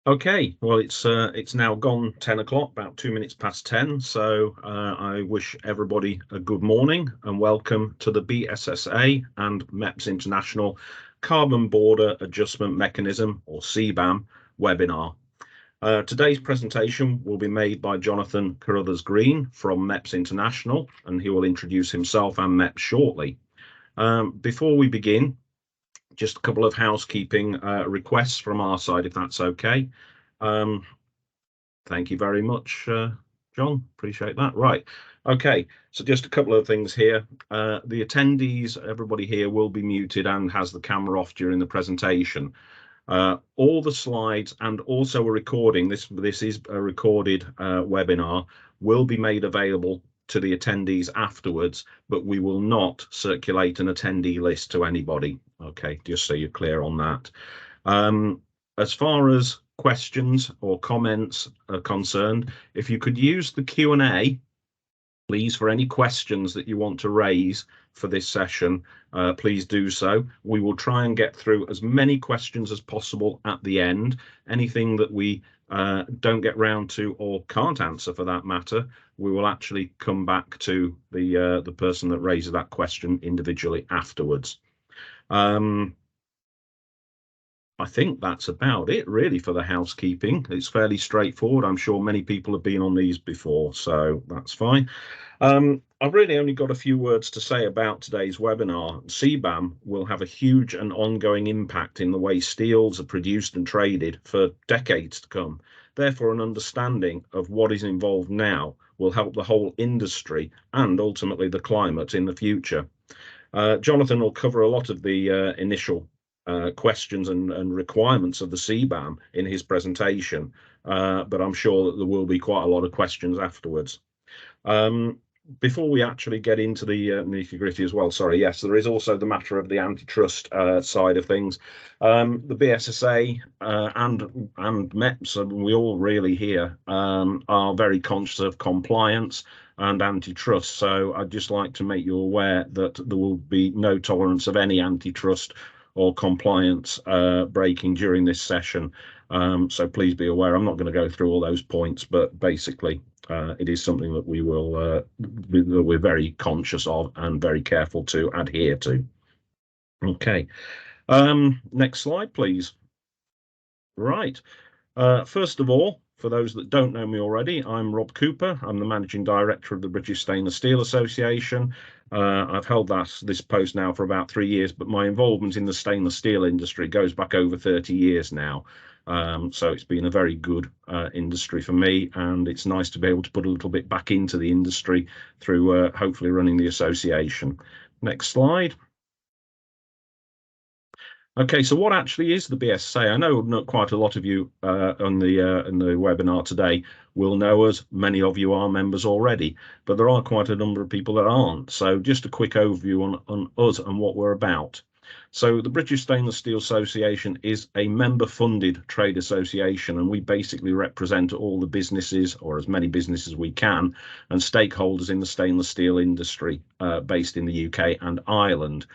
Okay, well, it's now gone 10 o'clock, about 2 minutes past 10. So I wish everybody a good morning and welcome to the BSSA and MEPS International Carbon Border Adjustment Mechanism, or CBAM, webinar. Today's presentation will be made by Jonathan Carruthers-Green from MEPS International, and he will introduce himself and MEPS shortly. Before we begin, just a couple of housekeeping requests from our side, if that's okay. Thank you very much, John. Appreciate that. Right. Okay. So just a couple of things here. The attendees, everybody here will be muted and has the camera off during the presentation. All the slides and also a recording, this is a recorded webinar, will be made available to the attendees afterwards, but we will not circulate an attendee list to anybody. Okay, just so you're clear on that. As far as questions or comments are concerned, if you could use the Q&A, please, for any questions that you want to raise for this session, please do so. We will try and get through as many questions as possible at the end. Anything that we don't get round to or can't answer, for that matter, we will actually come back to the person that raises that question individually afterwards. I think that's about it really for the housekeeping. It's fairly straightforward. I'm sure many people have been on these before, so that's fine. I've really only got a few words to say about today's webinar. CBAM will have a huge and ongoing impact in the way steels are produced and traded for decades to come. Therefore, an understanding of what is involved now will help the whole industry and ultimately the climate in the future. Jonathan will cover a lot of the initial questions and requirements of the CBAM in his presentation, but I'm sure that there will be quite a lot of questions afterwards. Before we actually get into the nitty-gritty as well, sorry, yes, there is also the matter of the antitrust side of things. The BSSA and MEPS, we all really here are very conscious of compliance and antitrust. So I'd just like to make you aware that there will be no tolerance of any antitrust or compliance breaking during this session. So please be aware. I'm not going to go through all those points, but basically it is something that we will that we're very conscious of and very careful to adhere to. Okay, next slide, please. Right. First of all, for those that don't know me already, I'm Rob Cooper. I'm the Managing Director of the British Stainless Steel Association. I've held this post now for about 3 years, but my involvement in the stainless steel industry goes back over 30 years now. So it's been a very good industry for me, and it's nice to be able to put a little bit back into the industry through hopefully running the association. Next slide. Okay, so what actually is the BSSA? I know not quite a lot of you in the webinar today will know us. Many of you are members already, but there are quite a number of people that aren't. So just a quick overview on us and what we're about. So the British Stainless Steel Association is a member-funded trade association, and we basically represent all the businesses, or as many businesses as we can, and stakeholders in the stainless steel industry based in the UK and Ireland.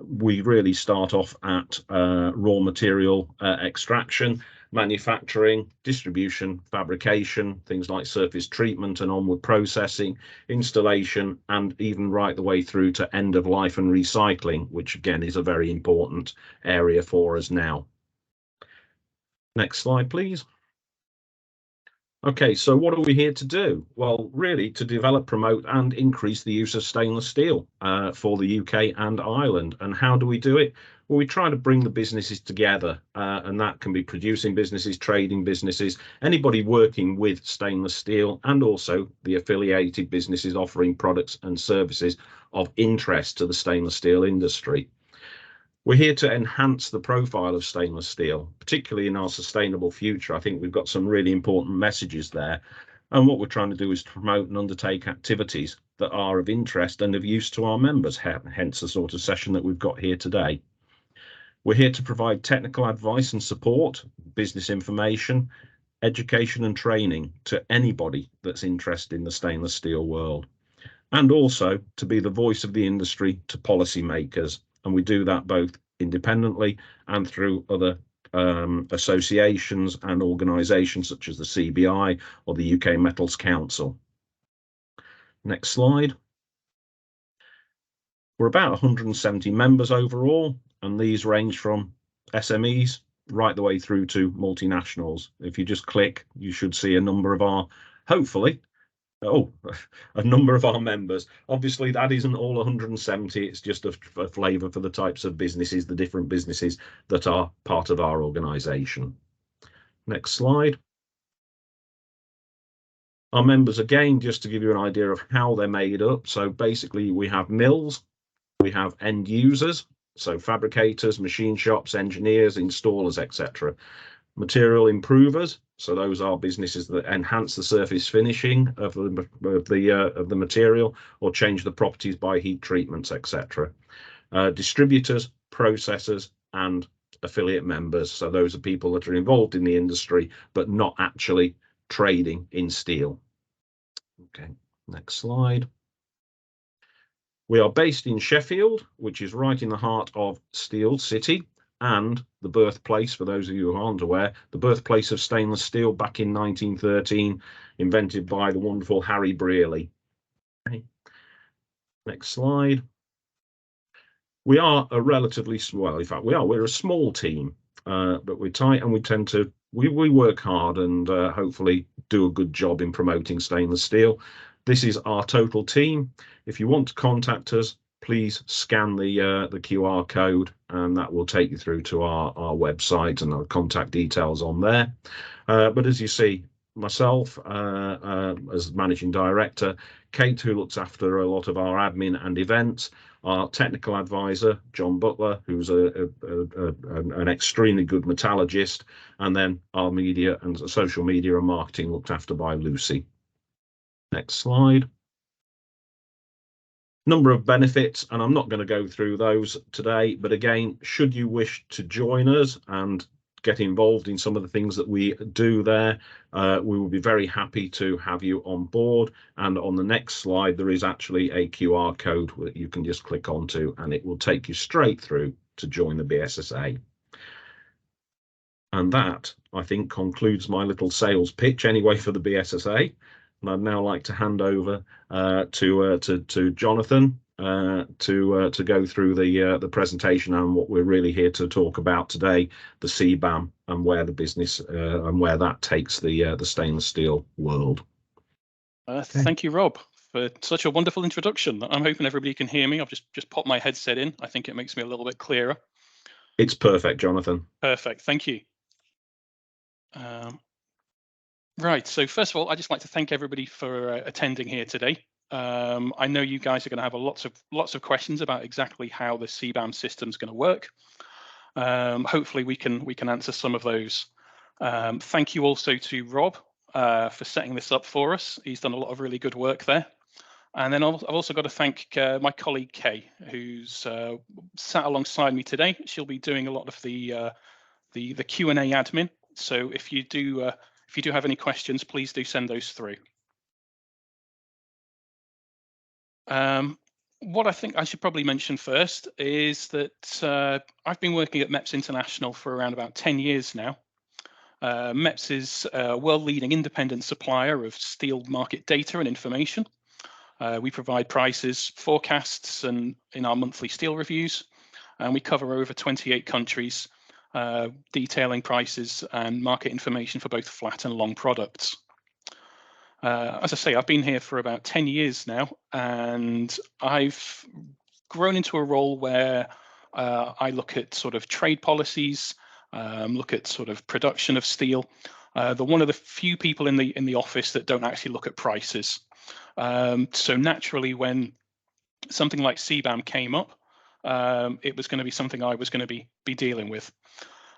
We really start off at raw material extraction, manufacturing, distribution, fabrication, things like surface treatment and onward processing, installation, and even right the way through to end of life and recycling, which again is a very important area for us now. Next slide, please. Okay, so what are we here to do? Well, really to develop, promote and increase the use of stainless steel for the UK and Ireland. And how do we do it? Well, we try to bring the businesses together, and that can be producing businesses, trading businesses, anybody working with stainless steel, and also the affiliated businesses offering products and services of interest to the stainless steel industry. We're here to enhance the profile of stainless steel, particularly in our sustainable future. I think we've got some really important messages there. And what we're trying to do is to promote and undertake activities that are of interest and of use to our members, hence the sort of session that we've got here today. We're here to provide technical advice and support, business information, education and training to anybody that's interested in the stainless steel world, and also to be the voice of the industry to policymakers. And we do that both independently and through other associations and organisations such as the CBI or the UK Metals Council. Next slide. We're about 170 members overall, and these range from SMEs right the way through to multinationals. If you just click, you should see a number of our, hopefully, a number of our members. Obviously, that isn't all 170. It's just a flavour for the types of businesses, the different businesses that are part of our organisation. Next slide. Our members, again, just to give you an idea of how they're made up. So basically, we have mills, we have end users, so fabricators, machine shops, engineers, installers, etc. Material improvers, so those are businesses that enhance the surface finishing of the material or change the properties by heat treatments, etc. Distributors, processors, and affiliate members, so those are people that are involved in the industry but not actually trading in steel. Okay, next slide. We are based in Sheffield, which is right in the heart of Steel City, and the birthplace, for those of you who aren't aware, the birthplace of stainless steel back in 1913, invented by the wonderful Harry Brearley. Okay. Next slide. We are a relatively, well, in fact, we're a small team, but we're tight, and we tend to, we work hard and hopefully do a good job in promoting stainless steel. This is our total team. If you want to contact us, please scan the QR code, and that will take you through to our website and our contact details on there. But as you see, myself as managing director, Kate, who looks after a lot of our admin and events, our technical advisor, John Butler, who's an extremely good metallurgist, and then our media and social media and marketing looked after by Lucy. Next slide. Number of benefits, and I'm not going to go through those today, but again, should you wish to join us and get involved in some of the things that we do there, we will be very happy to have you on board. And on the next slide, there is actually a QR code that you can just click onto, and it will take you straight through to join the BSSA. And that, I think, concludes my little sales pitch anyway for the BSSA. And I'd now like to hand over to Jonathan to go through the presentation and what we're really here to talk about today, the CBAM, and where the business and where that takes the stainless steel world. Thank you, Rob, for such a wonderful introduction. I'm hoping everybody can hear me. I've just popped my headset in. I think it makes me a little bit clearer. It's perfect, Jonathan. Perfect. Thank you. Right, so first of all, I'd just like to thank everybody for attending here today. I know you guys are going to have lots of questions about exactly how the CBAM system is going to work. Hopefully, we can answer some of those. Thank you also to Rob for setting this up for us. He's done a lot of really good work there. And then I've also got to thank my colleague Kay, who's sat alongside me today. She'll be doing a lot of the Q&A admin. So if you do have any questions, please do send those through. What I think I should probably mention first is that I've been working at MEPS International for around about 10 years now. MEPS is a world-leading independent supplier of steel market data and information. We provide prices, forecasts, and in our monthly steel reviews, and we cover over 28 countries, detailing prices and market information for both flat and long products. As I say, I've been here for about 10 years now, and I've grown into a role where I look at sort of trade policies, look at sort of production of steel. One of the few people in the office that don't actually look at prices. So naturally, when something like CBAM came up, it was going to be something I was going to be dealing with.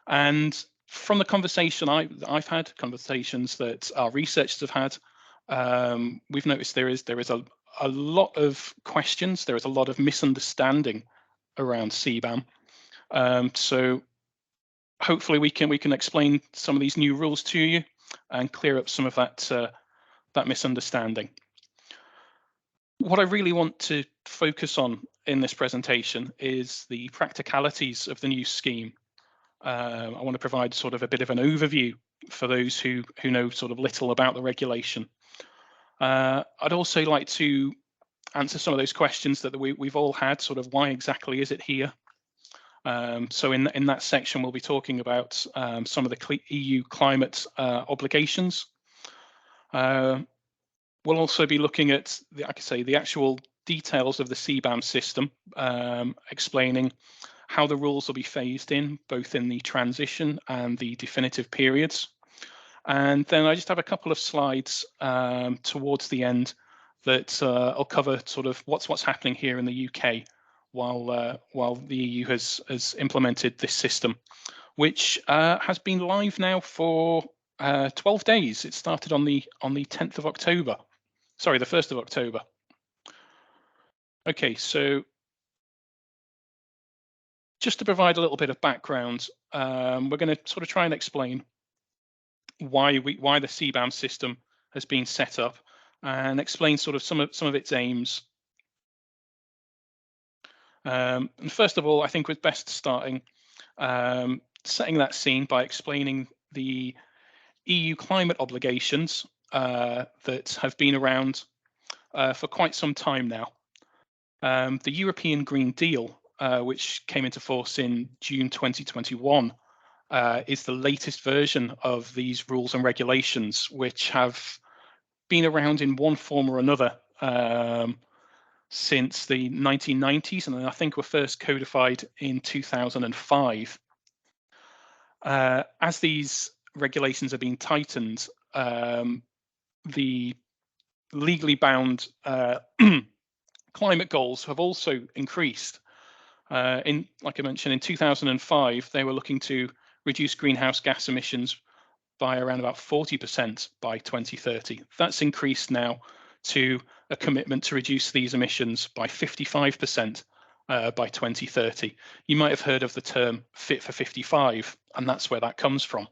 And from the conversation I've had, conversations that our researchers have had, we've noticed there is a lot of questions. There is a lot of misunderstanding around CBAM. So hopefully we can explain some of these new rules to you and clear up some of that misunderstanding. What I really want to focus on in this presentation is the practicalities of the new scheme. I want to provide sort of a bit of an overview for those who know sort of little about the regulation. I'd also like to answer some of those questions that we've all had, sort of why exactly is it here? So in that section, we'll be talking about some of the EU climate obligations. We'll also be looking at, like I say, the actual details of the CBAM system, explaining how the rules will be phased in, both in the transition and the definitive periods. And then I just have a couple of slides towards the end that I'll cover sort of what's happening here in the UK while the EU has implemented this system, which has been live now for 12 days. It started on the 10th of October. Sorry, the 1st of October. Okay, so just to provide a little bit of background, we're going to sort of try and explain why the CBAM system has been set up and explain sort of some of its aims. And first of all, I think we're best starting setting that scene by explaining the EU climate obligations that have been around for quite some time now. The European Green Deal, which came into force in June 2021, is the latest version of these rules and regulations, which have been around in one form or another since the 1990s, and I think were first codified in 2005. As these regulations are being tightened, the legally bound climate goals have also increased. Like I mentioned, in 2005, they were looking to reduce greenhouse gas emissions by around about 40% by 2030. That's increased now to a commitment to reduce these emissions by 55% by 2030. You might have heard of the term Fit for 55, and that's where that comes from.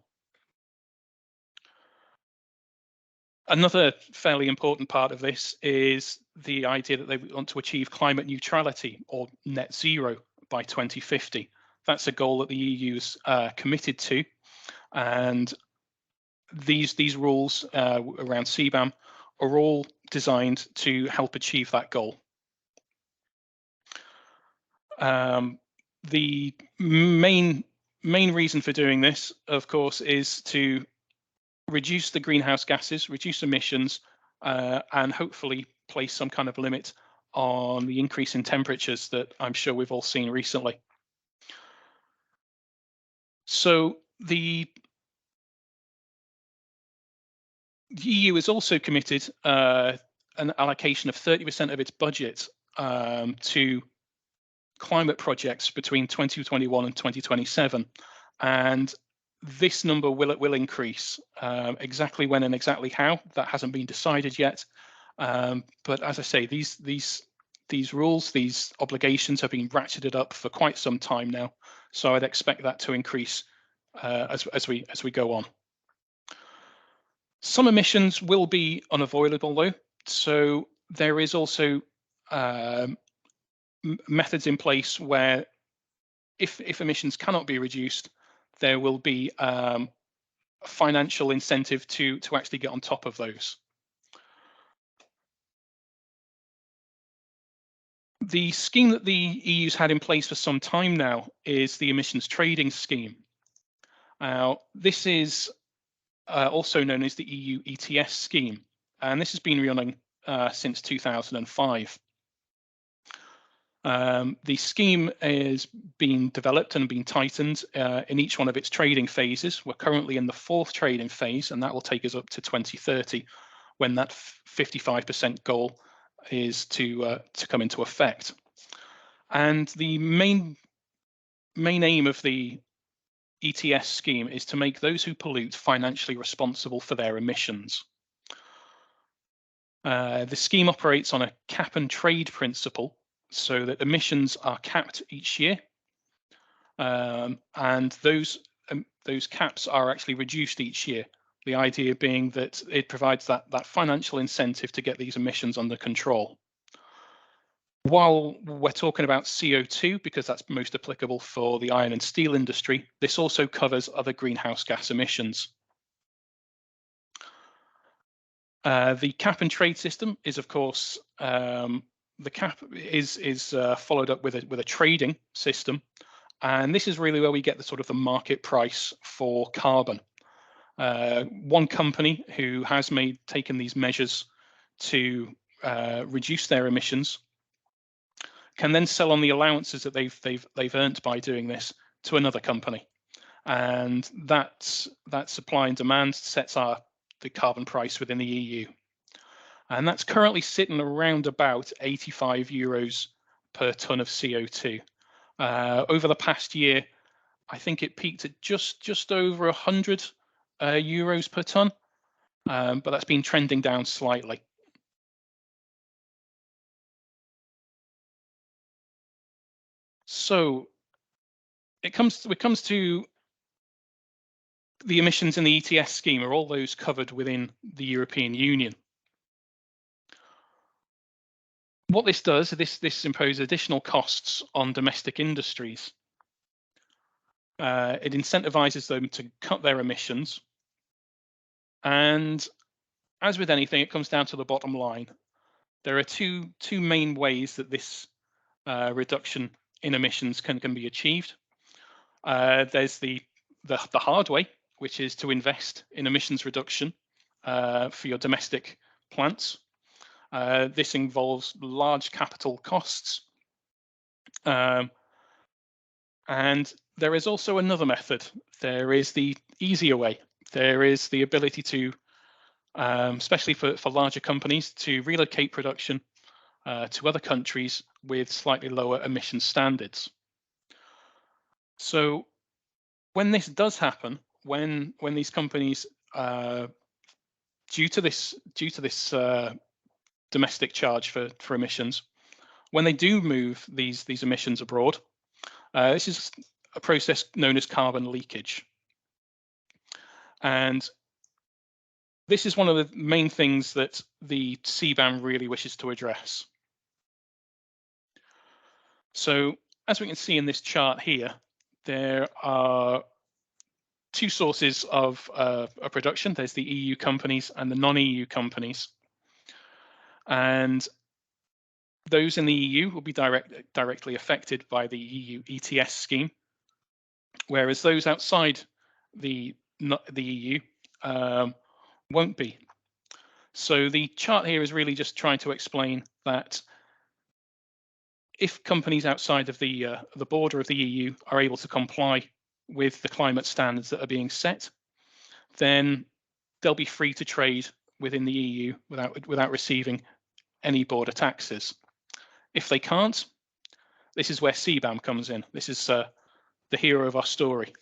Another fairly important part of this is the idea that they want to achieve climate neutrality or net zero by 2050. That's a goal that the EU is committed to, and these rules around CBAM are all designed to help achieve that goal. The main reason for doing this, of course, is to reduce the greenhouse gases, reduce emissions, and hopefully place some kind of limit on the increase in temperatures that I'm sure we've all seen recently. So the EU is also committed an allocation of 30% of its budget to climate projects between 2021 and 2027, and this number will increase. Exactly when and exactly how, that hasn't been decided yet. But as I say, these rules, these obligations have been ratcheted up for quite some time now, so I'd expect that to increase as we go on. Some emissions will be unavoidable though, so there is also methods in place where if emissions cannot be reduced, there will be a financial incentive to actually get on top of those. The scheme that the EU's had in place for some time now is the emissions trading scheme. Now, this is also known as the EU ETS scheme, and this has been running since 2005. The scheme is being developed and being tightened in each one of its trading phases. We're currently in the 4th trading phase, and that will take us up to 2030, when that 55% goal is to come into effect. And the main aim of the ETS scheme is to make those who pollute financially responsible for their emissions. The scheme operates on a cap and trade principle, so that emissions are capped each year, and those caps are actually reduced each year. The idea being that it provides that financial incentive to get these emissions under control. While we're talking about CO2, because that's most applicable for the iron and steel industry, this also covers other greenhouse gas emissions. The cap and trade system is, of course, the cap is followed up with a trading system, and this is really where we get the sort of the market price for carbon. One company who has taken these measures to reduce their emissions can then sell on the allowances that they've earned by doing this to another company, and that supply and demand sets the carbon price within the EU, and that's currently sitting around about 85 euros per ton of CO2. Over the past year, I think it peaked at just over 100 euros per ton, but that's been trending down slightly. So it comes to the emissions in the ETS scheme. Are all those covered within the European Union? What this does, this imposes additional costs on domestic industries. It incentivizes them to cut their emissions, and as with anything, it comes down to the bottom line. There are two main ways that this reduction in emissions can be achieved. There's the hard way, which is to invest in emissions reduction for your domestic plants. This involves large capital costs. And there is also another method. There is the easier way. There is the ability to, especially for larger companies, to relocate production to other countries with slightly lower emission standards. So when this does happen, when these companies, due to this domestic charge for emissions, when they do move these emissions abroad, this is a process known as carbon leakage. And this is one of the main things that the CBAM really wishes to address. So as we can see in this chart here, there are two sources of production. There's the EU companies and the non-EU companies. And those in the EU will be directly affected by the EU ETS scheme, whereas those outside the EU won't be. So the chart here is really just trying to explain that if companies outside of the border of the EU are able to comply with the climate standards that are being set, then they'll be free to trade within the EU without receiving any border taxes. If they can't, this is where CBAM comes in. This is the hero of our story.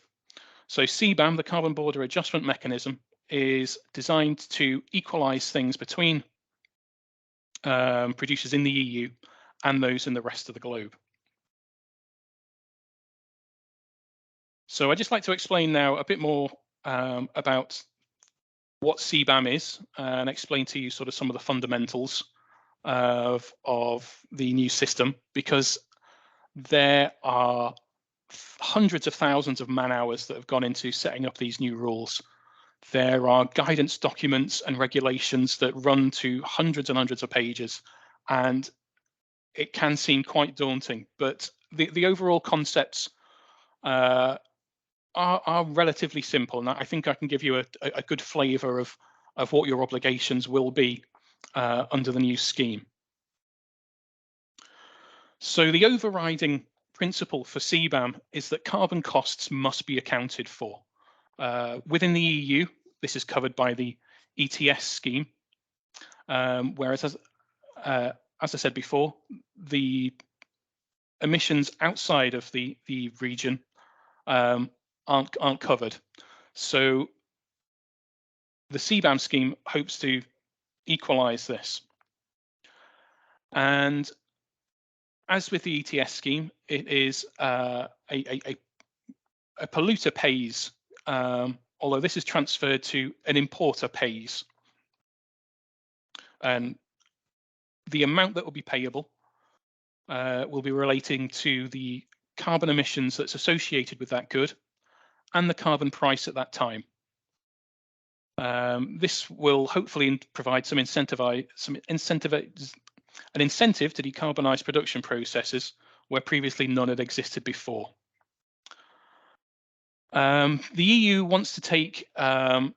So CBAM, the Carbon Border Adjustment Mechanism, is designed to equalize things between producers in the EU and those in the rest of the globe. So I'd just like to explain now a bit more about what CBAM is and explain to you sort of some of the fundamentals of the new system, because there are hundreds of thousands of man hours that have gone into setting up these new rules. There are guidance documents and regulations that run to hundreds and hundreds of pages, and it can seem quite daunting, but the overall concepts are relatively simple, and I think I can give you a good flavour of what your obligations will be under the new scheme. So the overriding principle for CBAM is that carbon costs must be accounted for. Within the EU, this is covered by the ETS scheme, whereas as I said before, the emissions outside of the region aren't covered. So the CBAM scheme hopes to equalize this. And as with the ETS scheme, it is a polluter pays, although this is transferred to an importer pays. And the amount that will be payable will be relating to the carbon emissions that's associated with that good and the carbon price at that time. This will hopefully provide an incentive to decarbonise production processes where previously none had existed before. The EU wants to take a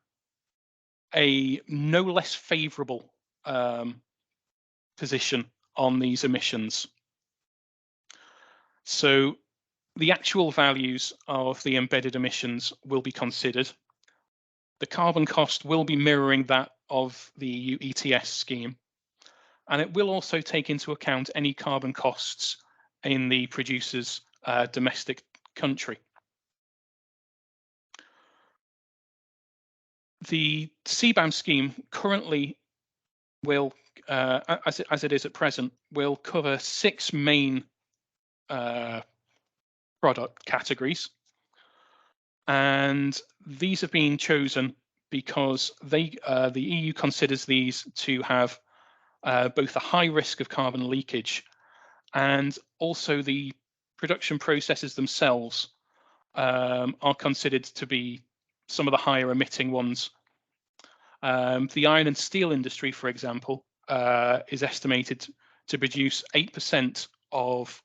no less favourable position on these emissions. So the actual values of the embedded emissions will be considered. The carbon cost will be mirroring that of the EU ETS scheme, and it will also take into account any carbon costs in the producer's domestic country. The CBAM scheme currently will, as it is at present, will cover 6 main product categories, and these have been chosen because the EU considers these to have both a high risk of carbon leakage and also the production processes themselves are considered to be some of the higher emitting ones. The iron and steel industry, for example, is estimated to produce 8% of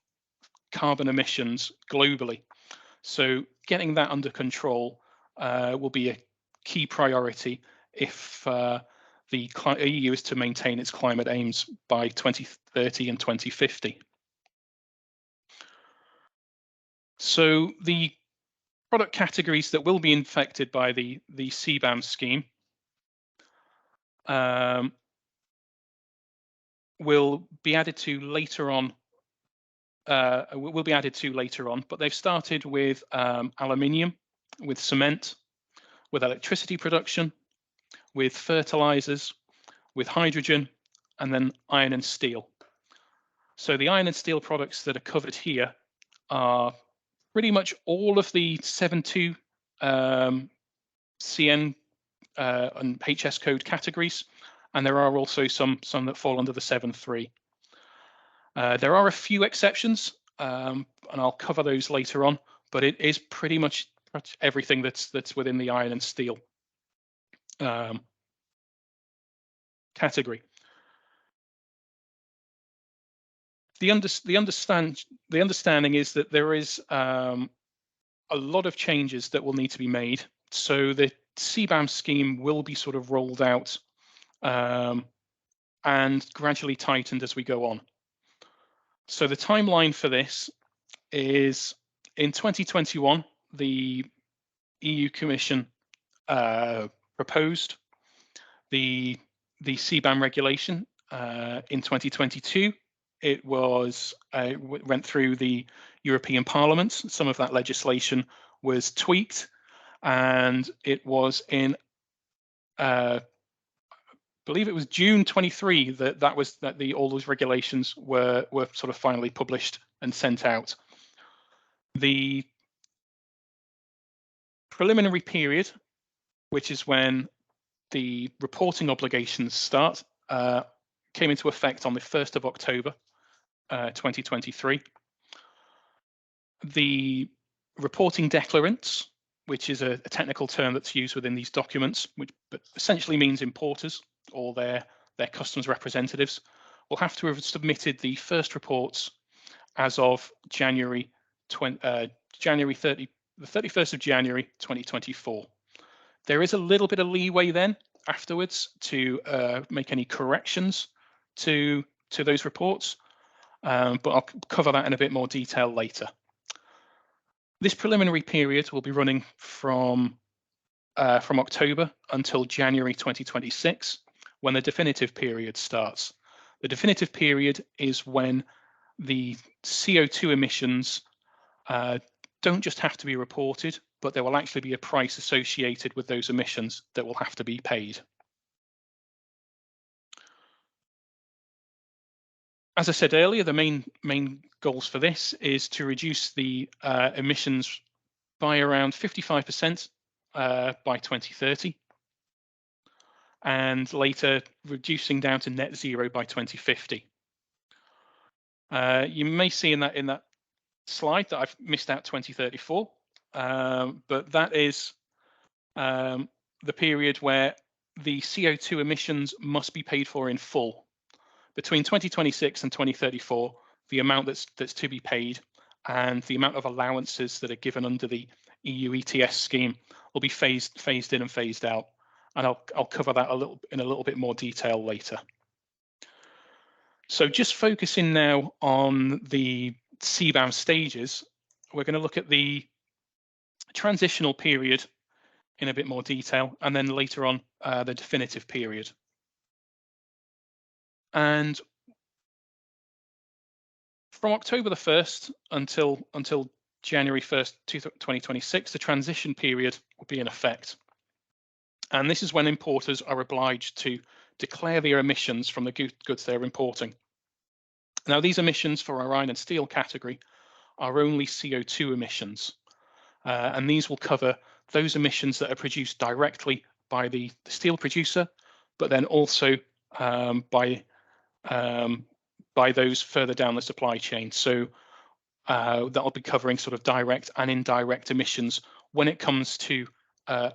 carbon emissions globally. So getting that under control will be a key priority if the EU is to maintain its climate aims by 2030 and 2050. So the product categories that will be affected by the CBAM scheme will be added to later on. But they've started with aluminium, with cement, with electricity production, with fertilizers, with hydrogen, and then iron and steel. So the iron and steel products that are covered here are pretty much all of the 7.2 CN and HS code categories, and there are also some that fall under the 7.3. There are a few exceptions, and I'll cover those later on, but it is pretty much everything that's within the iron and steel category. The understanding is that there is a lot of changes that will need to be made. So the CBAM scheme will be sort of rolled out and gradually tightened as we go on. So the timeline for this is in 2021, the EU Commission proposed the CBAM regulation. In 2022, it went through the European Parliament. Some of that legislation was tweaked, and it was in I believe it was June 23 that all those regulations were sort of finally published and sent out. The preliminary period, which is when the reporting obligations start, came into effect on the 1st of October 2023. The reporting declarants, which is a technical term that's used within these documents, which essentially means importers or their customs representatives, will have to have submitted the first reports as of the 31st of January 2024. There is a little bit of leeway then afterwards to make any corrections to those reports, but I'll cover that in a bit more detail later. This preliminary period will be running from October until January 2026, when the definitive period starts. The definitive period is when the CO2 emissions don't just have to be reported, but there will actually be a price associated with those emissions that will have to be paid. As I said earlier, the main goals for this is to reduce the emissions by around 55% by 2030, and later reducing down to net zero by 2050. You may see in that slide that I've missed out 2034, but that is the period where the CO2 emissions must be paid for in full. Between 2026 and 2034, the amount that's to be paid and the amount of allowances that are given under the EU ETS scheme will be phased in and phased out. And I'll cover that in a little bit more detail later. So just focusing now on the CBAM stages, we're going to look at the transitional period in a bit more detail, and then later on the definitive period. And from October the 1st until January 1st, 2026, the transition period will be in effect. And this is when importers are obliged to declare their emissions from the goods they're importing. Now, these emissions for our iron and steel category are only CO2 emissions, and these will cover those emissions that are produced directly by the steel producer, but then also by those further down the supply chain. So that'll be covering sort of direct and indirect emissions when it comes to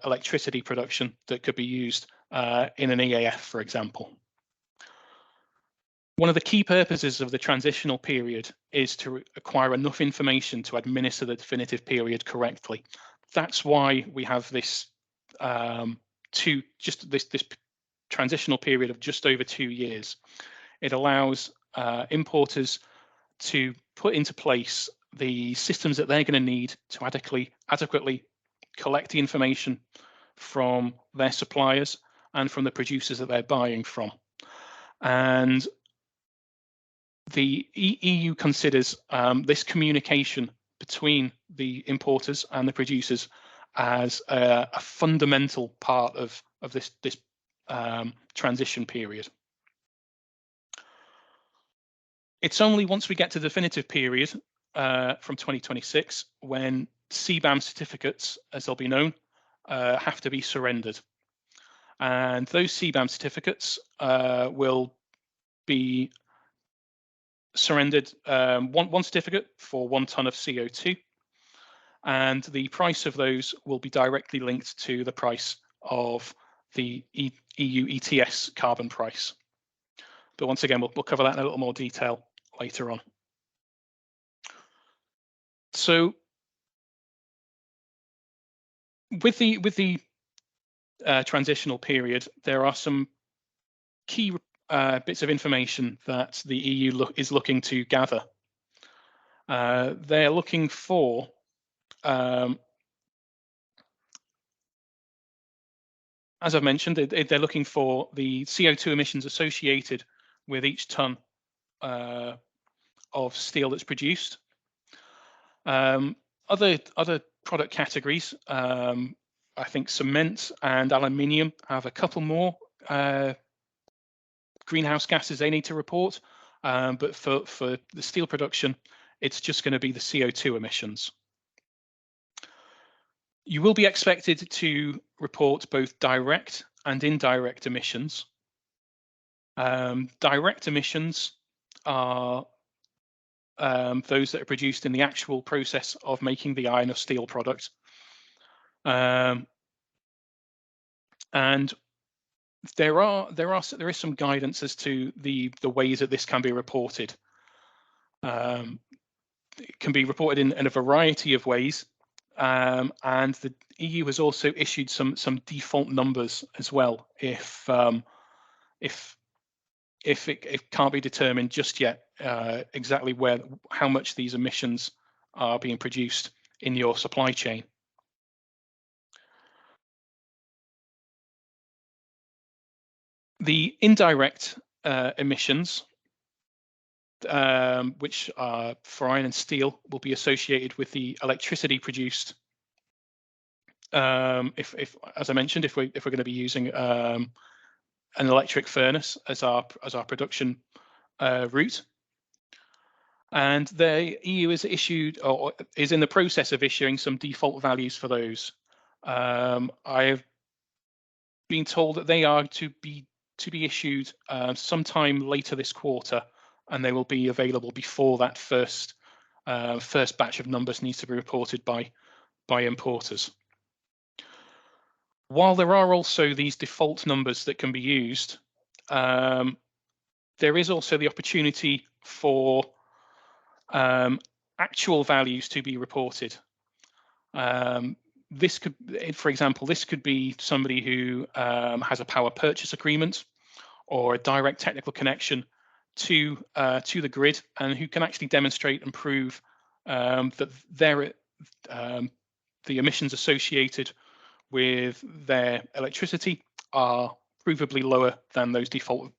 electricity production that could be used in an EAF, for example. One of the key purposes of the transitional period is to acquire enough information to administer the definitive period correctly. That's why we have this this transitional period of just over 2 years. It allows importers to put into place the systems that they're going to need to adequately collect the information from their suppliers and from the producers that they're buying from. And the EU considers this communication between the importers and the producers as a fundamental part of this transition period. It's only once we get to the definitive period from 2026 when CBAM certificates, as they'll be known, have to be surrendered. And those CBAM certificates will be surrendered, one certificate for 1 ton of CO2, and the price of those will be directly linked to the price of the EU ETS carbon price. But once again, we'll cover that in a little more detail later on. So with the transitional period, there are some key bits of information that the EU is looking to gather. They're looking for as I've mentioned, they're looking for the CO2 emissions associated with each ton of steel that's produced. Other product categories, I think cement and aluminium have a couple more greenhouse gases they need to report, but for the steel production, it's just going to be the CO2 emissions. You will be expected to report both direct and indirect emissions. Direct emissions are those that are produced in the actual process of making the iron or steel product. And there is some guidance as to the ways that this can be reported. It can be reported in a variety of ways, and the EU has also issued some default numbers as well if it can't be determined just yet exactly how much these emissions are being produced in your supply chain. The indirect emissions, which are for iron and steel, will be associated with the electricity produced. If as I mentioned, if we're going to be using an electric furnace as our production route, and the EU has issued or is in the process of issuing some default values for those. I have been told that they are to be issued sometime later this quarter, and they will be available before that first batch of numbers needs to be reported by importers. While there are also these default numbers that can be used, there is also the opportunity for actual values to be reported. This could, for example, this could be somebody who has a power purchase agreement or a direct technical connection to the grid, and who can actually demonstrate and prove that the emissions associated with their electricity are provably lower than those default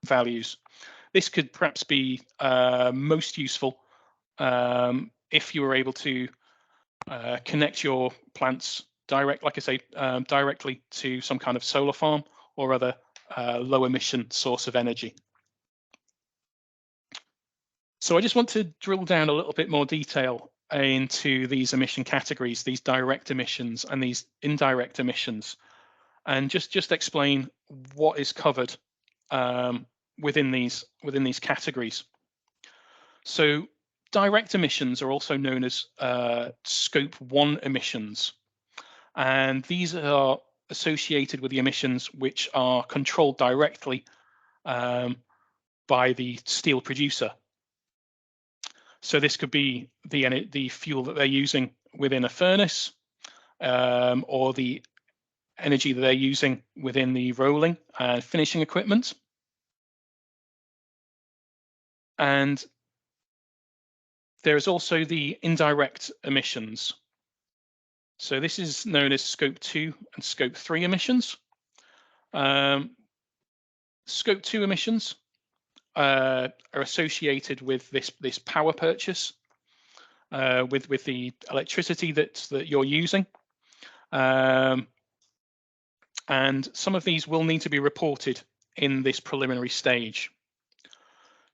values. This could perhaps be most useful if you were able to connect your plants directly to some kind of solar farm or other low emission source of energy. So I just want to drill down a little bit more detail into these emission categories, these direct emissions and these indirect emissions, and just explain what is covered within these categories. So direct emissions are also known as Scope 1 emissions, and these are associated with the emissions which are controlled directly by the steel producer. So this could be the fuel that they're using within a furnace, or the energy that they're using within the rolling and finishing equipment. And there is also the indirect emissions. So this is known as Scope 2 and Scope 3 emissions. Scope 2 emissions are associated with this power purchase, with the electricity that you're using. And some of these will need to be reported in this preliminary stage.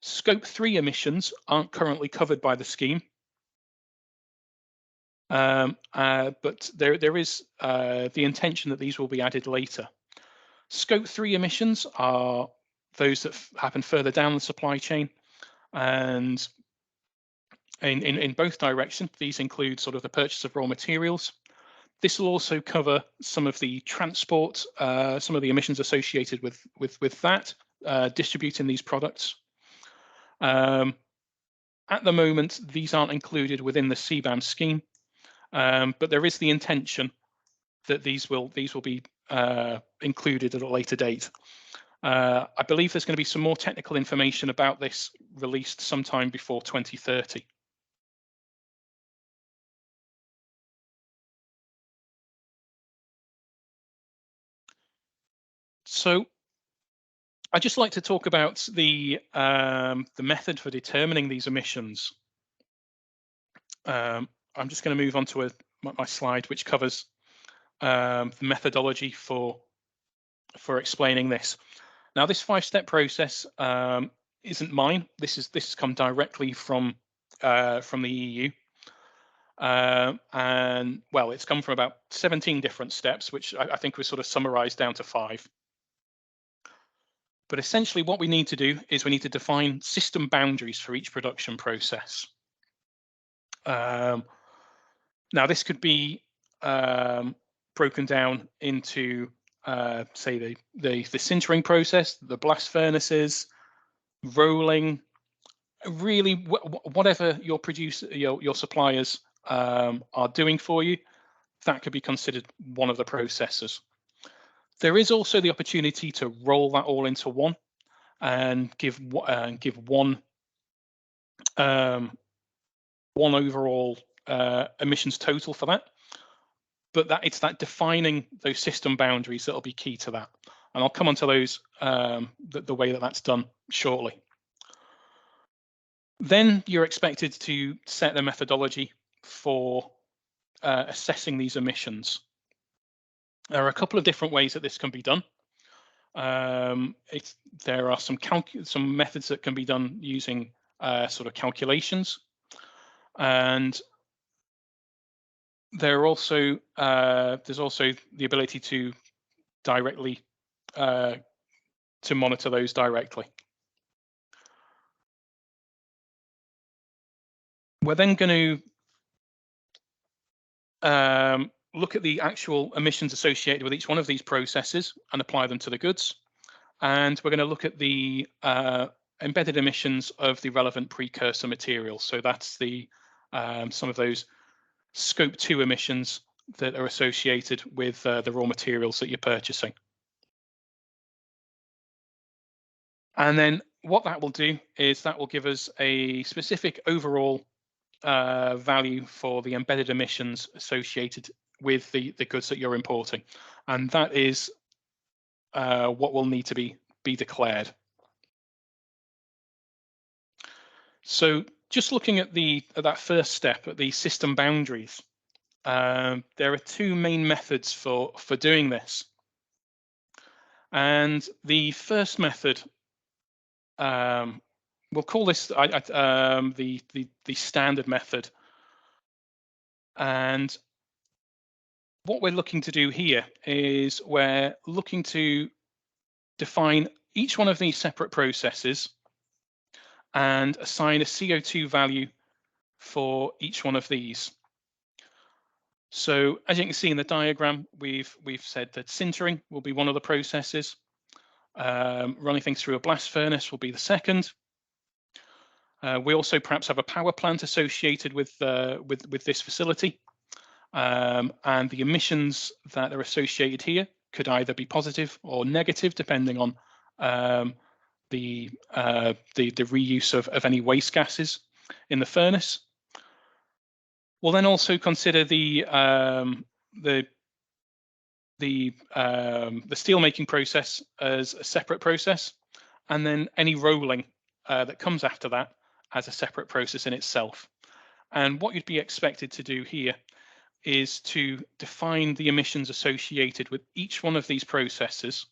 Scope 3 emissions aren't currently covered by the scheme, but there is the intention that these will be added later. Scope 3 emissions are those that happen further down the supply chain, and in both directions. These include sort of the purchase of raw materials. This will also cover some of the transport, some of the emissions associated with that, distributing these products. At the moment, these aren't included within the CBAM scheme, but there is the intention that these will be included at a later date. I believe there's going to be some more technical information about this released sometime before 2030. So I'd just like to talk about the method for determining these emissions. I'm just going to move on to my slide, which covers the methodology for explaining this. Now, this 5-step process isn't mine. This has come directly from the EU, and well, it's come from about 17 different steps, which I think was sort of summarized down to 5. But essentially what we need to do is we need to define system boundaries for each production process. Now this could be broken down into, say, the sintering process, the blast furnaces, rolling, really whatever your suppliers are doing for you, that could be considered one of the processes. There is also the opportunity to roll that all into one and give one overall emissions total for that. But it's that defining those system boundaries that'll be key to that. And I'll come onto those, the way that that's done shortly. Then you're expected to set a methodology for assessing these emissions. There are a couple of different ways that this can be done. There are some methods that can be done using sort of calculations, and there's also the ability to directly to monitor those directly. We're then going to look at the actual emissions associated with each one of these processes and apply them to the goods. And we're going to look at the embedded emissions of the relevant precursor materials. So that's the some of those scope 2 emissions that are associated with the raw materials that you're purchasing. And then what that will do is that will give us a specific overall value for the embedded emissions associated with the goods that you're importing. And that is what will need to be declared. So just looking at that first step, at the system boundaries, there are two main methods for doing this. And the first method, we'll call this the standard method. And what we're looking to do here is we're looking to define each one of these separate processes and assign a CO2 value for each one of these. So as you can see in the diagram, we've said that sintering will be one of the processes. Running things through a blast furnace will be the second. We also perhaps have a power plant associated with this facility, and the emissions that are associated here could either be positive or negative, depending on the reuse of any waste gases in the furnace. We'll then also consider the steel making process as a separate process, and then any rolling that comes after that as a separate process in itself. And what you'd be expected to do here is to define the emissions associated with each one of these processes,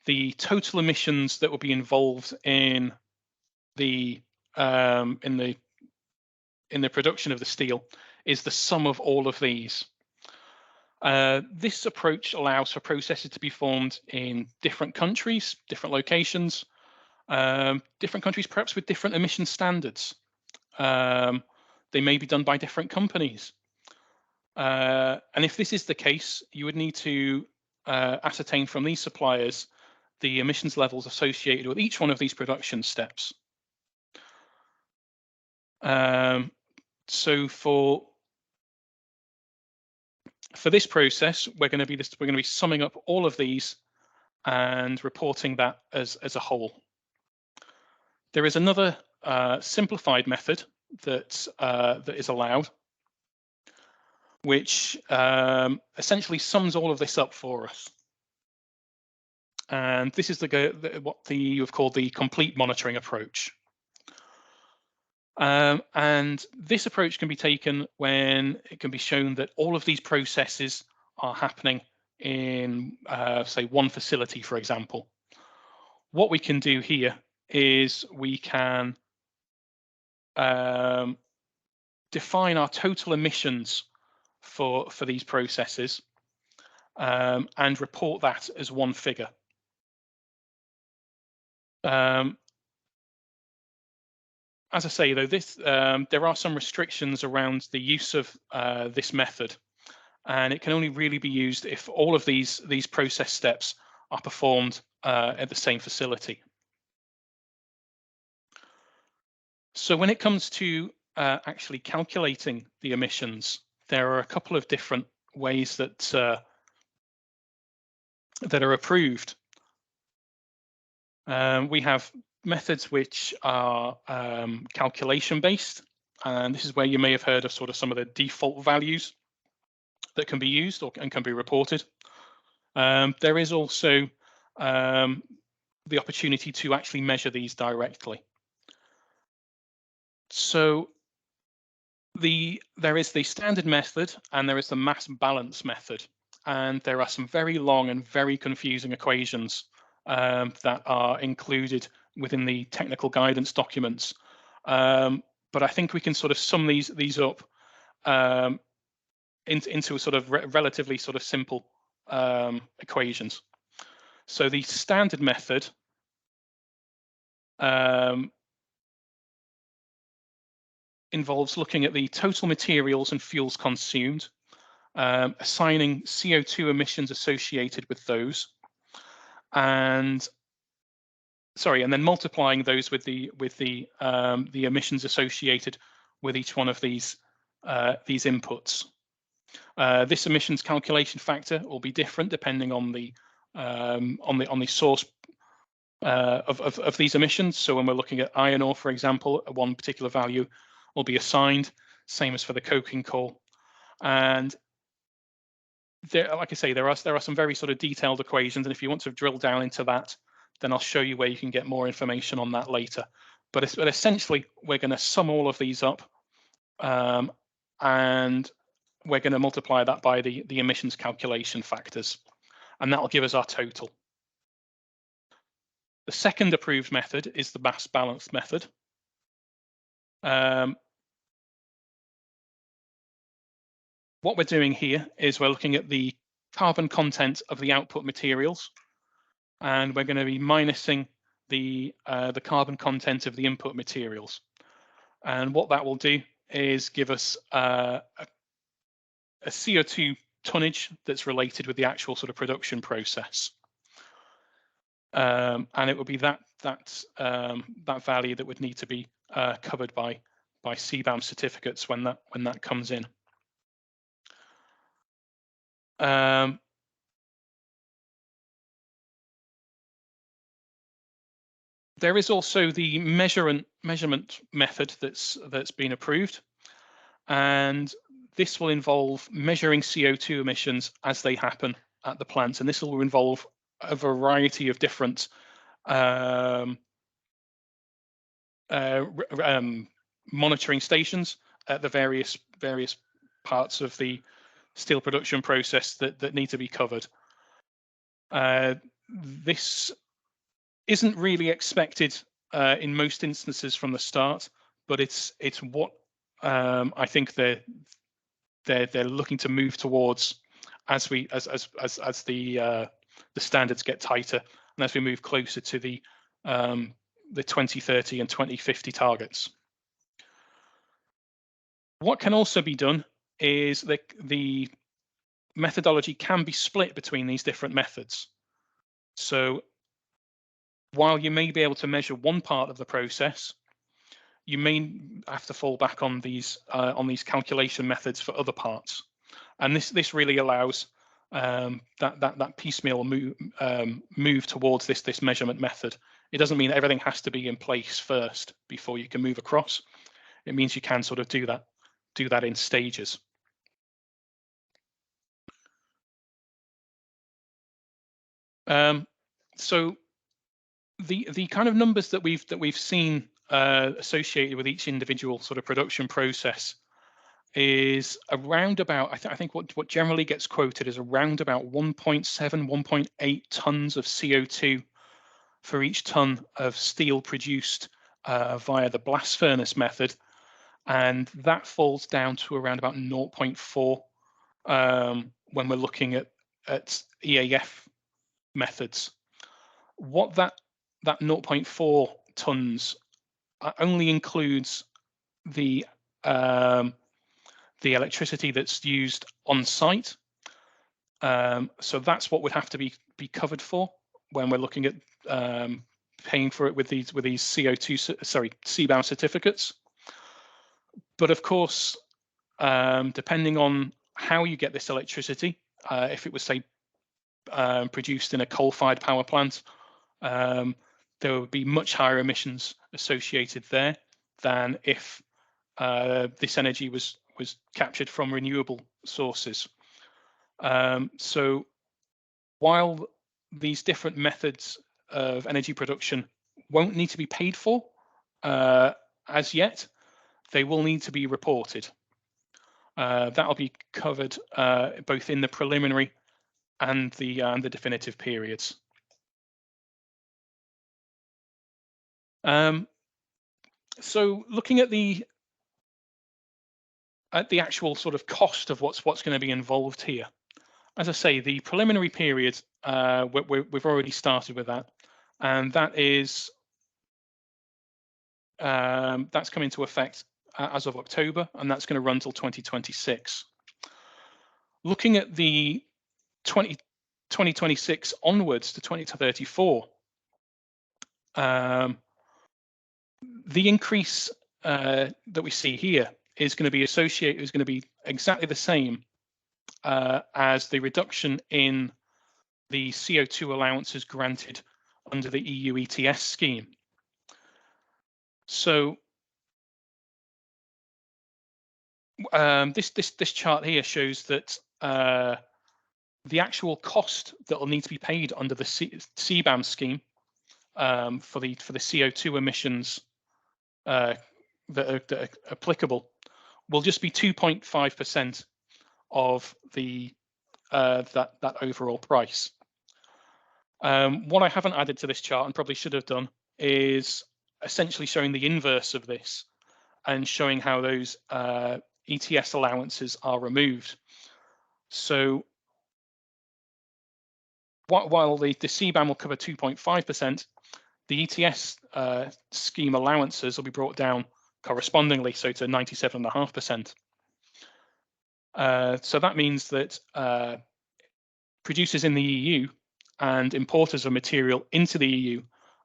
the total emissions that will be involved in the production of the steel is the sum of all of these. This approach allows for processes to be formed in different countries, different locations, different countries perhaps with different emission standards. They may be done by different companies. And if this is the case, you would need to ascertain from these suppliers the emissions levels associated with each one of these production steps. So for this process, we're going to be summing up all of these and reporting that as a whole. There is another simplified method that is allowed, which essentially sums all of this up for us. And this is what you've called the complete monitoring approach. And this approach can be taken when it can be shown that all of these processes are happening in, say, one facility, for example. What we can do here is we can define our total emissions for these processes and report that as one figure. As I say, though, there are some restrictions around the use of this method, and it can only really be used if all of these process steps are performed at the same facility. So when it comes to actually calculating the emissions, there are a couple of different ways that are approved. We have methods which are calculation based, and this is where you may have heard of sort of some of the default values that can be used and can be reported. There is also the opportunity to actually measure these directly. So there is the standard method and there is the mass balance method, and there are some very long and very confusing equations that are included within the technical guidance documents. But I think we can sort of sum these up into a sort of relatively sort of simple equations. So the standard method involves looking at the total materials and fuels consumed, assigning CO2 emissions associated with those, and then multiplying those with the emissions associated with each one of these inputs. This emissions calculation factor will be different depending on the source of these emissions. So when we're looking at iron ore, for example, one particular value will be assigned, same as for the coking coal. And there, like I say, there are some very sort of detailed equations, and if you want to drill down into that, then I'll show you where you can get more information on that later. But essentially, we're going to sum all of these up, and we're going to multiply that by the emissions calculation factors, and that will give us our total. The second approved method is the mass balance method. What we're doing here is we're looking at the carbon content of the output materials, and we're going to be minusing the carbon content of the input materials. And what that will do is give us a CO2 tonnage that's related with the actual sort of production process. And it will be that value that would need to be covered by CBAM certificates when that comes in. There is also the measurement method that's been approved, and this will involve measuring CO2 emissions as they happen at the plant, and this will involve a variety of different monitoring stations at the various parts of the steel production process that need to be covered. This isn't really expected in most instances from the start, but it's what I think they're looking to move towards as the standards get tighter and as we move closer to the 2030 and 2050 targets. What can also be done is that the methodology can be split between these different methods. So while you may be able to measure one part of the process, you may have to fall back on these calculation methods for other parts, and this really allows that piecemeal move towards this measurement method. It doesn't mean everything has to be in place first before you can move across. It means you can sort of do that in stages. So the kind of numbers that we've seen associated with each individual sort of production process is around about, I think what generally gets quoted is around about 1.7, 1.8 tons of CO2 for each ton of steel produced via the blast furnace method, and that falls down to around about 0.4 when we're looking at EAF methods. What that 0.4 tons only includes the electricity that's used on site. So that's what would have to be covered for when we're looking at paying for it with these CBAM certificates. But of course, depending on how you get this electricity, if it was say produced in a coal-fired power plant, there would be much higher emissions associated there than if this energy was captured from renewable sources. So while these different methods of energy production won't need to be paid for as yet, they will need to be reported. That'll be covered both in the preliminary and the definitive periods. So looking at the actual sort of cost of what's going to be involved here, as I say, the preliminary period, we've already started with that, and that is that's come into effect as of October, and that's going to run till 2026. Looking at the 2026 onwards to 2034, the increase that we see here is going to be exactly the same as the reduction in the CO2 allowances granted under the EU ETS scheme. So this chart here shows that the actual cost that will need to be paid under the CBAM scheme for the CO2 emissions that are applicable will just be 2.5% of the that overall price. What I haven't added to this chart, and probably should have done, is essentially showing the inverse of this and showing how those ETS allowances are removed. So while the CBAM will cover 2.5%, the ETS scheme allowances will be brought down correspondingly, so to 97.5%. So that means that producers in the EU and importers of material into the EU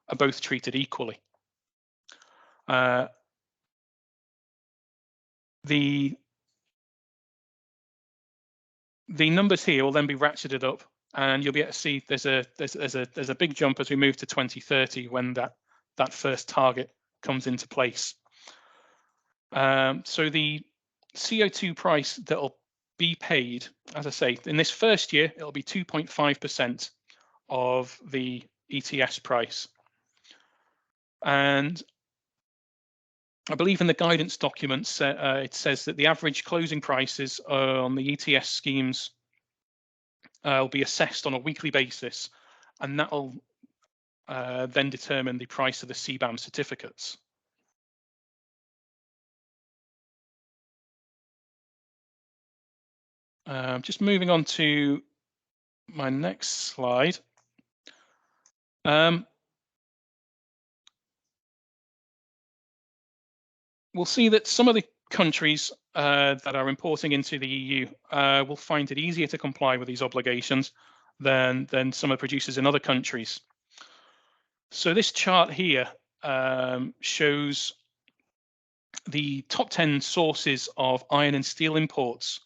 are both treated equally. The numbers here will then be ratcheted up, and you'll be able to see there's a big jump as we move to 2030 when that first target comes into place. So the CO2 price that'll be paid, as I say, in this first year, it'll be 2.5% of the ETS price. And I believe in the guidance documents, it says that the average closing prices on the ETS schemes will be assessed on a weekly basis, and that will then determine the price of the CBAM certificates. Just moving on to my next slide. We'll see that some of the countries that are importing into the EU will find it easier to comply with these obligations than some of the producers in other countries. So this chart here shows the top 10 sources of iron and steel imports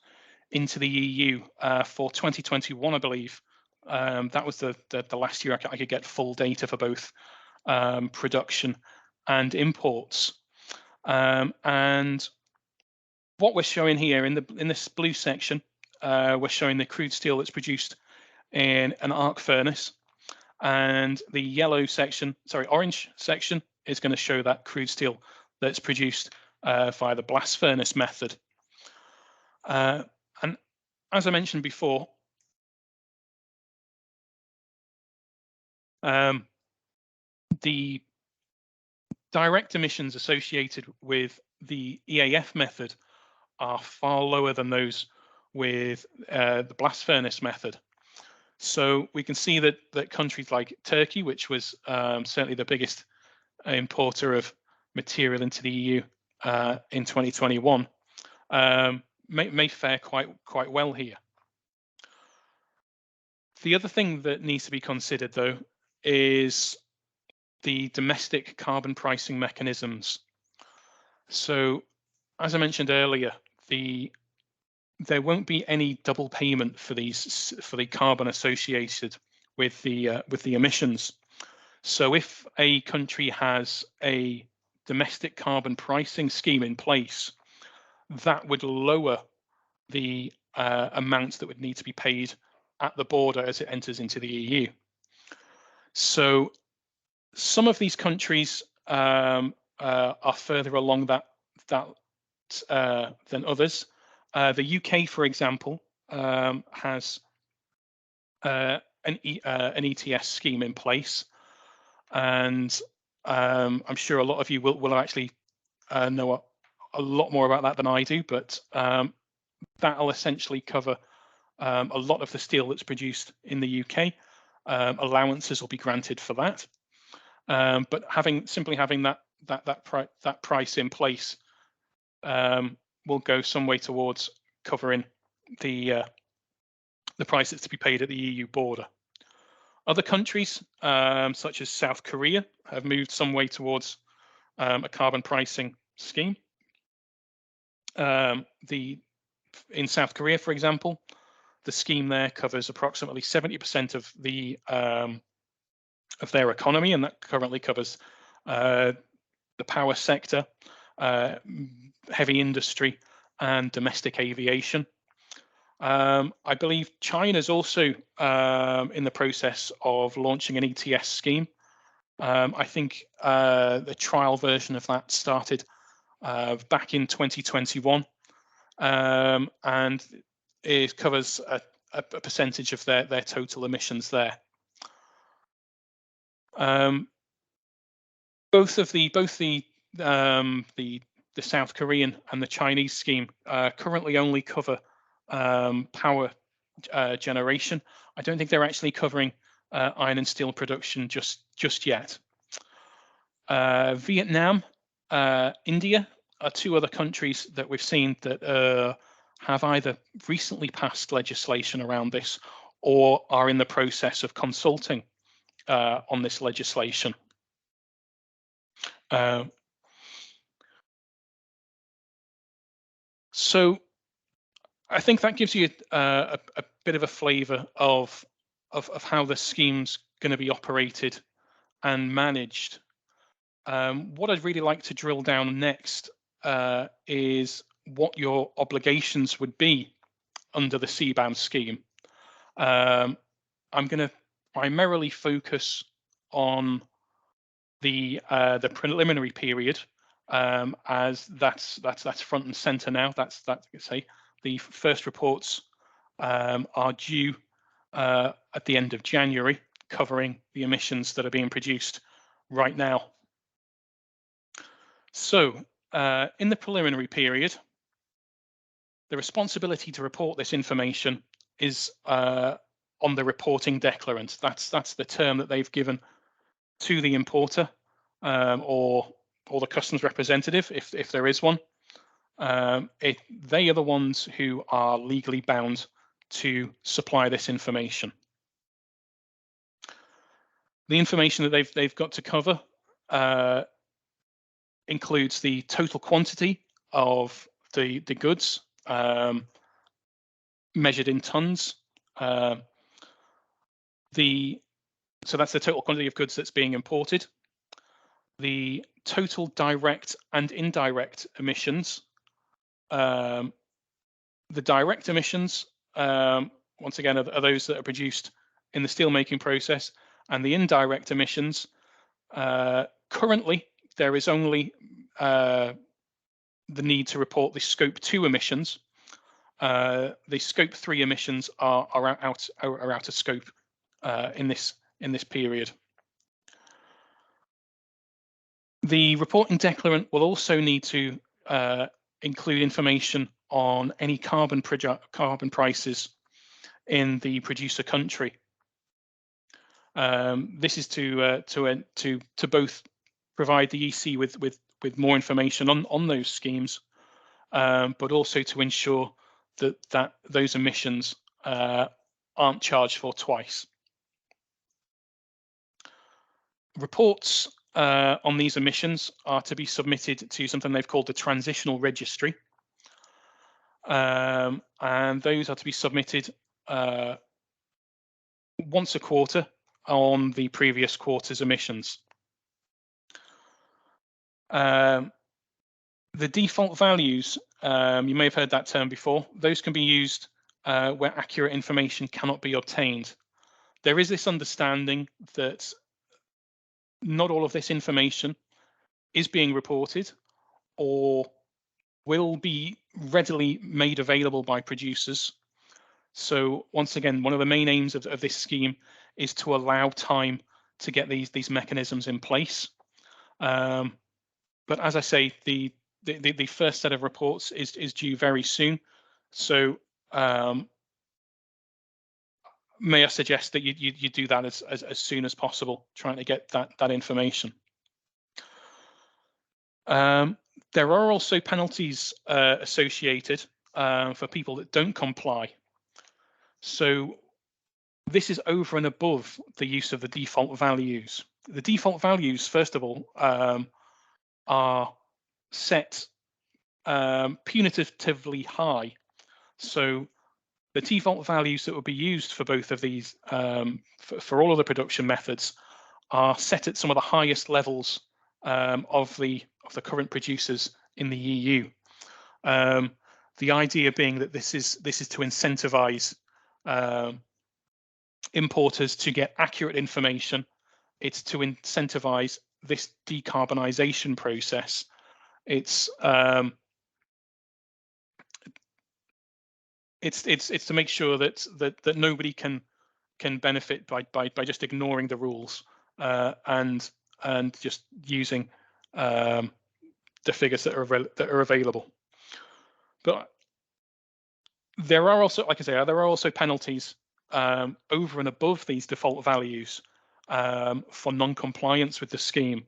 into the EU for 2021, I believe. That was the last year I could get full data for both production and imports. And what we're showing here in this blue section, we're showing the crude steel that's produced in an arc furnace, and the yellow section, orange section, is going to show that crude steel that's produced via the blast furnace method. And as I mentioned before, the direct emissions associated with the EAF method are far lower than those with the blast furnace method. So we can see that countries like Turkey, which was certainly the biggest importer of material into the EU in 2021, may fare quite well here. The other thing that needs to be considered, though, is the domestic carbon pricing mechanisms. So, as I mentioned earlier, there won't be any double payment for the carbon associated with the emissions. So, if a country has a domestic carbon pricing scheme in place, that would lower the amounts that would need to be paid at the border as it enters into the EU. So some of these countries are further along that than others. The UK, for example, has an ETS scheme in place, and I'm sure a lot of you will actually know a lot more about that than I do, but that'll essentially cover a lot of the steel that's produced in the UK. Allowances will be granted for that, but simply having that price in place will go some way towards covering the prices to be paid at the EU border. Other countries, such as South Korea, have moved some way towards a carbon pricing scheme. In South Korea, for example, the scheme there covers approximately 70% of their economy, and that currently covers the power sector, heavy industry, and domestic aviation. I believe China's also in the process of launching an ETS scheme. I think the trial version of that started back in 2021, and it covers a percentage of their total emissions there. Both the South Korean and the Chinese scheme currently only cover power generation. I don't think they're actually covering iron and steel production just yet. Vietnam, India are two other countries that we've seen that have either recently passed legislation around this or are in the process of consulting on this legislation. So I think that gives you a bit of a flavour of how the scheme's going to be operated and managed. What I'd really like to drill down next is what your obligations would be under the CBAM scheme. I'm going to primarily focus on the preliminary period, as that's front and center now. That's say the first reports are due at the end of January, covering the emissions that are being produced right now. So in the preliminary period, the responsibility to report this information is on the reporting declarant. That's the term that they've given to the importer or the customs representative, if there is one. They are the ones who are legally bound to supply this information. The information that they've got to cover includes the total quantity of the goods measured in tons. So that's the total quantity of goods that's being imported. The total direct and indirect emissions. The direct emissions, once again, are those that are produced in the steelmaking process, and the indirect emissions. Currently, there is only the need to report the Scope 2 emissions. The Scope 3 emissions are out of scope in this period. The reporting declarant will also need to include information on any carbon prices in the producer country. This is to both provide the EC with more information on those schemes, but also to ensure that those emissions aren't charged for twice. Reports on these emissions are to be submitted to something they've called the transitional registry, and those are to be submitted once a quarter on the previous quarter's emissions. The default values, you may have heard that term before, those can be used where accurate information cannot be obtained. There is this understanding that not all of this information is being reported or will be readily made available by producers. So once again, one of the main aims of this scheme is to allow time to get these mechanisms in place. But as I say, the first set of reports is due very soon. So may I suggest that you do that as soon as possible, trying to get that information. There are also penalties associated for people that don't comply. So this is over and above the use of the default values. The default values, first of all, are set punitively high. So the default values that will be used for both of these, for all of the production methods, are set at some of the highest levels of the current producers in the EU. The idea being that this is to incentivize importers to get accurate information. It's to incentivize this decarbonisation process. It's to make sure that nobody can benefit by just ignoring the rules and just using the figures that are available. But there are also, like I say, there are also penalties over and above these default values for non-compliance with the scheme.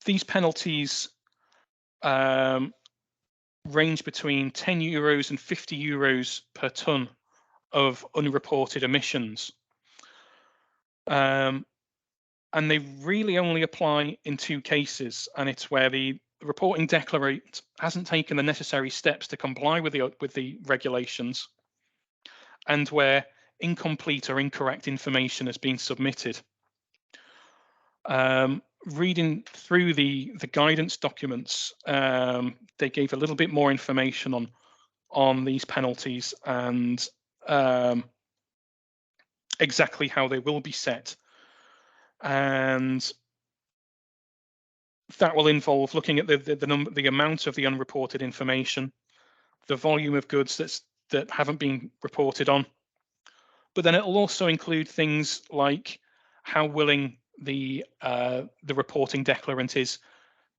These penalties range between €10 and €50 per tonne of unreported emissions. And they really only apply in two cases, and it's where the reporting declarant hasn't taken the necessary steps to comply with the regulations, and where incomplete or incorrect information has been submitted. Reading through the guidance documents, they gave a little bit more information on these penalties and exactly how they will be set. And that will involve looking at the amount of the unreported information, the volume of goods that haven't been reported on. But then it will also include things like how willing the reporting declarant is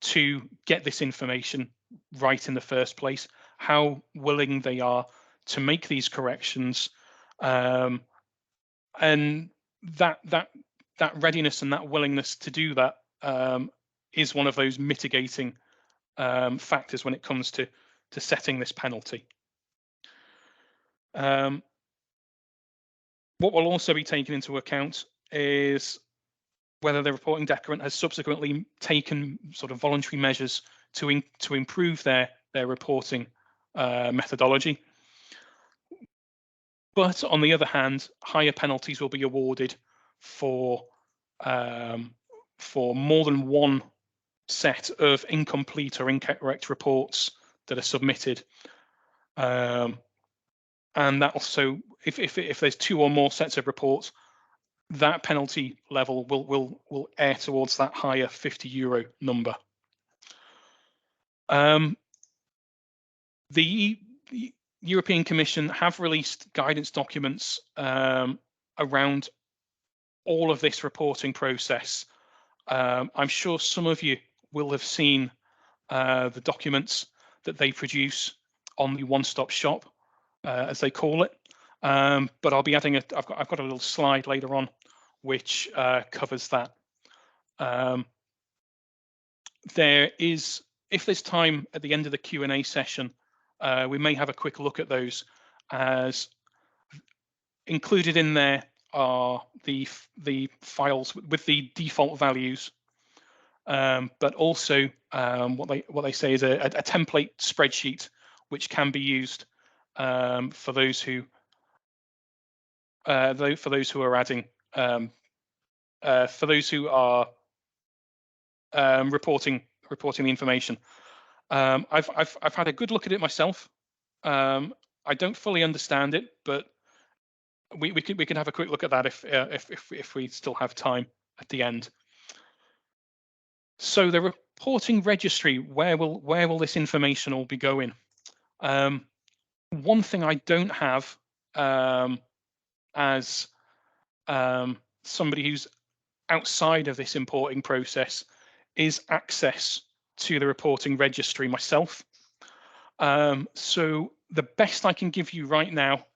to get this information right in the first place, how willing they are to make these corrections, and that readiness and that willingness to do that is one of those mitigating factors when it comes to setting this penalty. What will also be taken into account is whether the reporting declarant has subsequently taken sort of voluntary measures to improve their reporting methodology. But on the other hand, higher penalties will be awarded for more than one set of incomplete or incorrect reports that are submitted. And that also, if there's two or more sets of reports, that penalty level will err towards that higher €50 number. The European Commission have released guidance documents around all of this reporting process. I'm sure some of you will have seen the documents that they produce on the one-stop shop, as they call it. But I'll be adding I've got a little slide later on which covers that. There is, if there's time at the end of the Q&A session, we may have a quick look at those, as included in there are the files with the default values, but also what they say is a template spreadsheet which can be used for those who are adding for those who are reporting the information. I've had a good look at it myself. I don't fully understand it, but we can have a quick look at that if we still have time at the end. So the reporting registry, where will this information all be going? One thing I don't have as somebody who's outside of this importing process is access to the reporting registry myself. So the best I can give you right now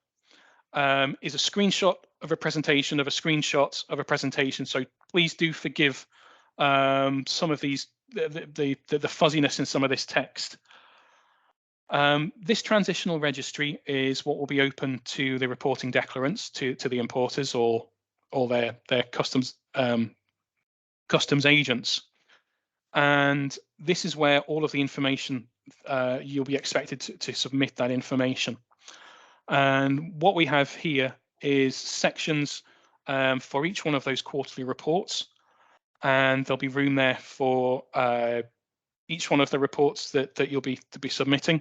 is a screenshot of a presentation of a screenshot of a presentation. So please do forgive some of these, the fuzziness in some of this text. This transitional registry is what will be open to the reporting declarants, to the importers or their customs agents. And this is where all of the information, you'll be expected to submit that information. And what we have here is sections for each one of those quarterly reports, and there'll be room there for each one of the reports that you'll be submitting.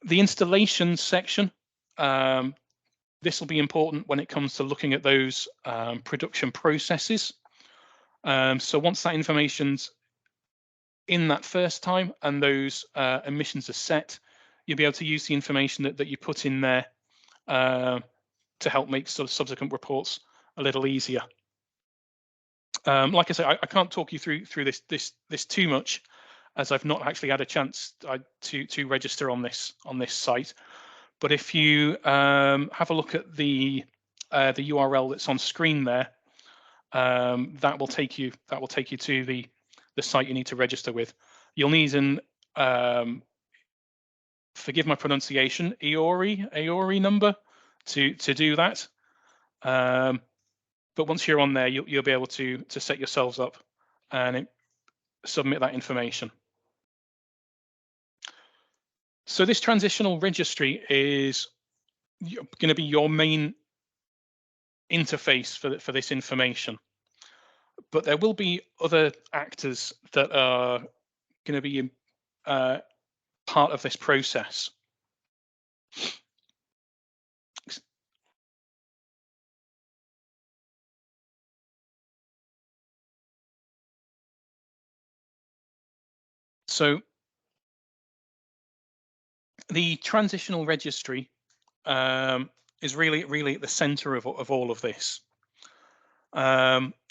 The installation section, this will be important when it comes to looking at those production processes. So once that information's in that first time and those emissions are set, you'll be able to use the information that you put in there to help make sort of subsequent reports a little easier. Like I say, I can't talk you through this too much, as I've not actually had a chance to register on this site. But if you have a look at the URL that's on screen there, that will take you to the site you need to register with. You'll need an forgive my pronunciation, EORI number to do that. But once you're on there, you'll be able to set yourselves up and submit that information. So this transitional registry is going to be your main interface for this information. But there will be other actors that are going to be part of this process. So the transitional registry is really at the center of all of this.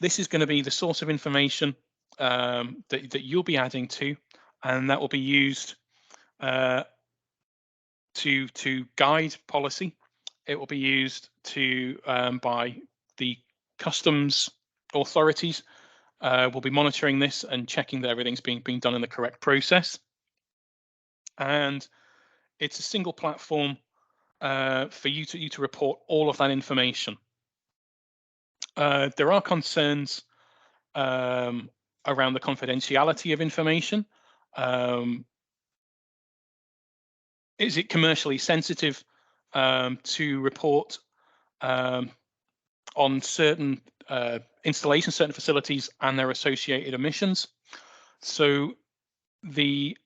This is going to be the source of information that you'll be adding to, and that will be used to guide policy. It will be used to by the customs authorities. We'll be monitoring this and checking that everything's being done in the correct process. And it's a single platform for you to report all of that information. There are concerns around the confidentiality of information. Is it commercially sensitive to report on certain installations, certain facilities, and their associated emissions? So the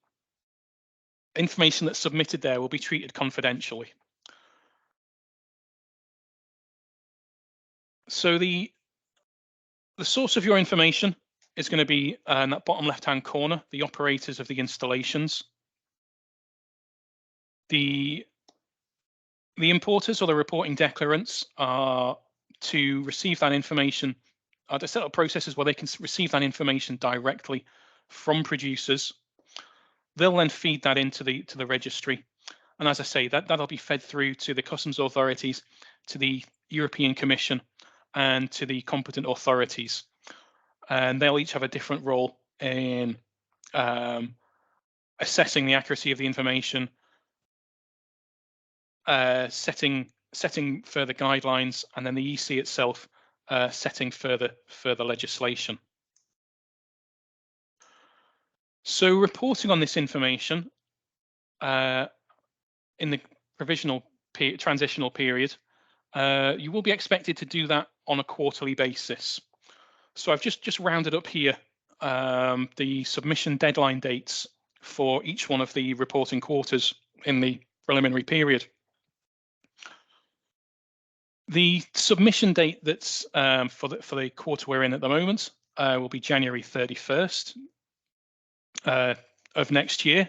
information that's submitted there will be treated confidentially. So the source of your information is going to be in that bottom left-hand corner, the operators of the installations. The importers or the reporting declarants are to receive that information. To set up processes where they can receive that information directly from producers. They'll then feed that into the registry, and as I say, that'll be fed through to the customs authorities, to the European Commission, and to the competent authorities, and they'll each have a different role in assessing the accuracy of the information, setting further guidelines, and then the EC itself setting further legislation. So reporting on this information in the transitional period, you will be expected to do that on a quarterly basis. So I've just rounded up here the submission deadline dates for each one of the reporting quarters in the preliminary period. The submission date that's for the quarter we're in at the moment will be January 31st of next year.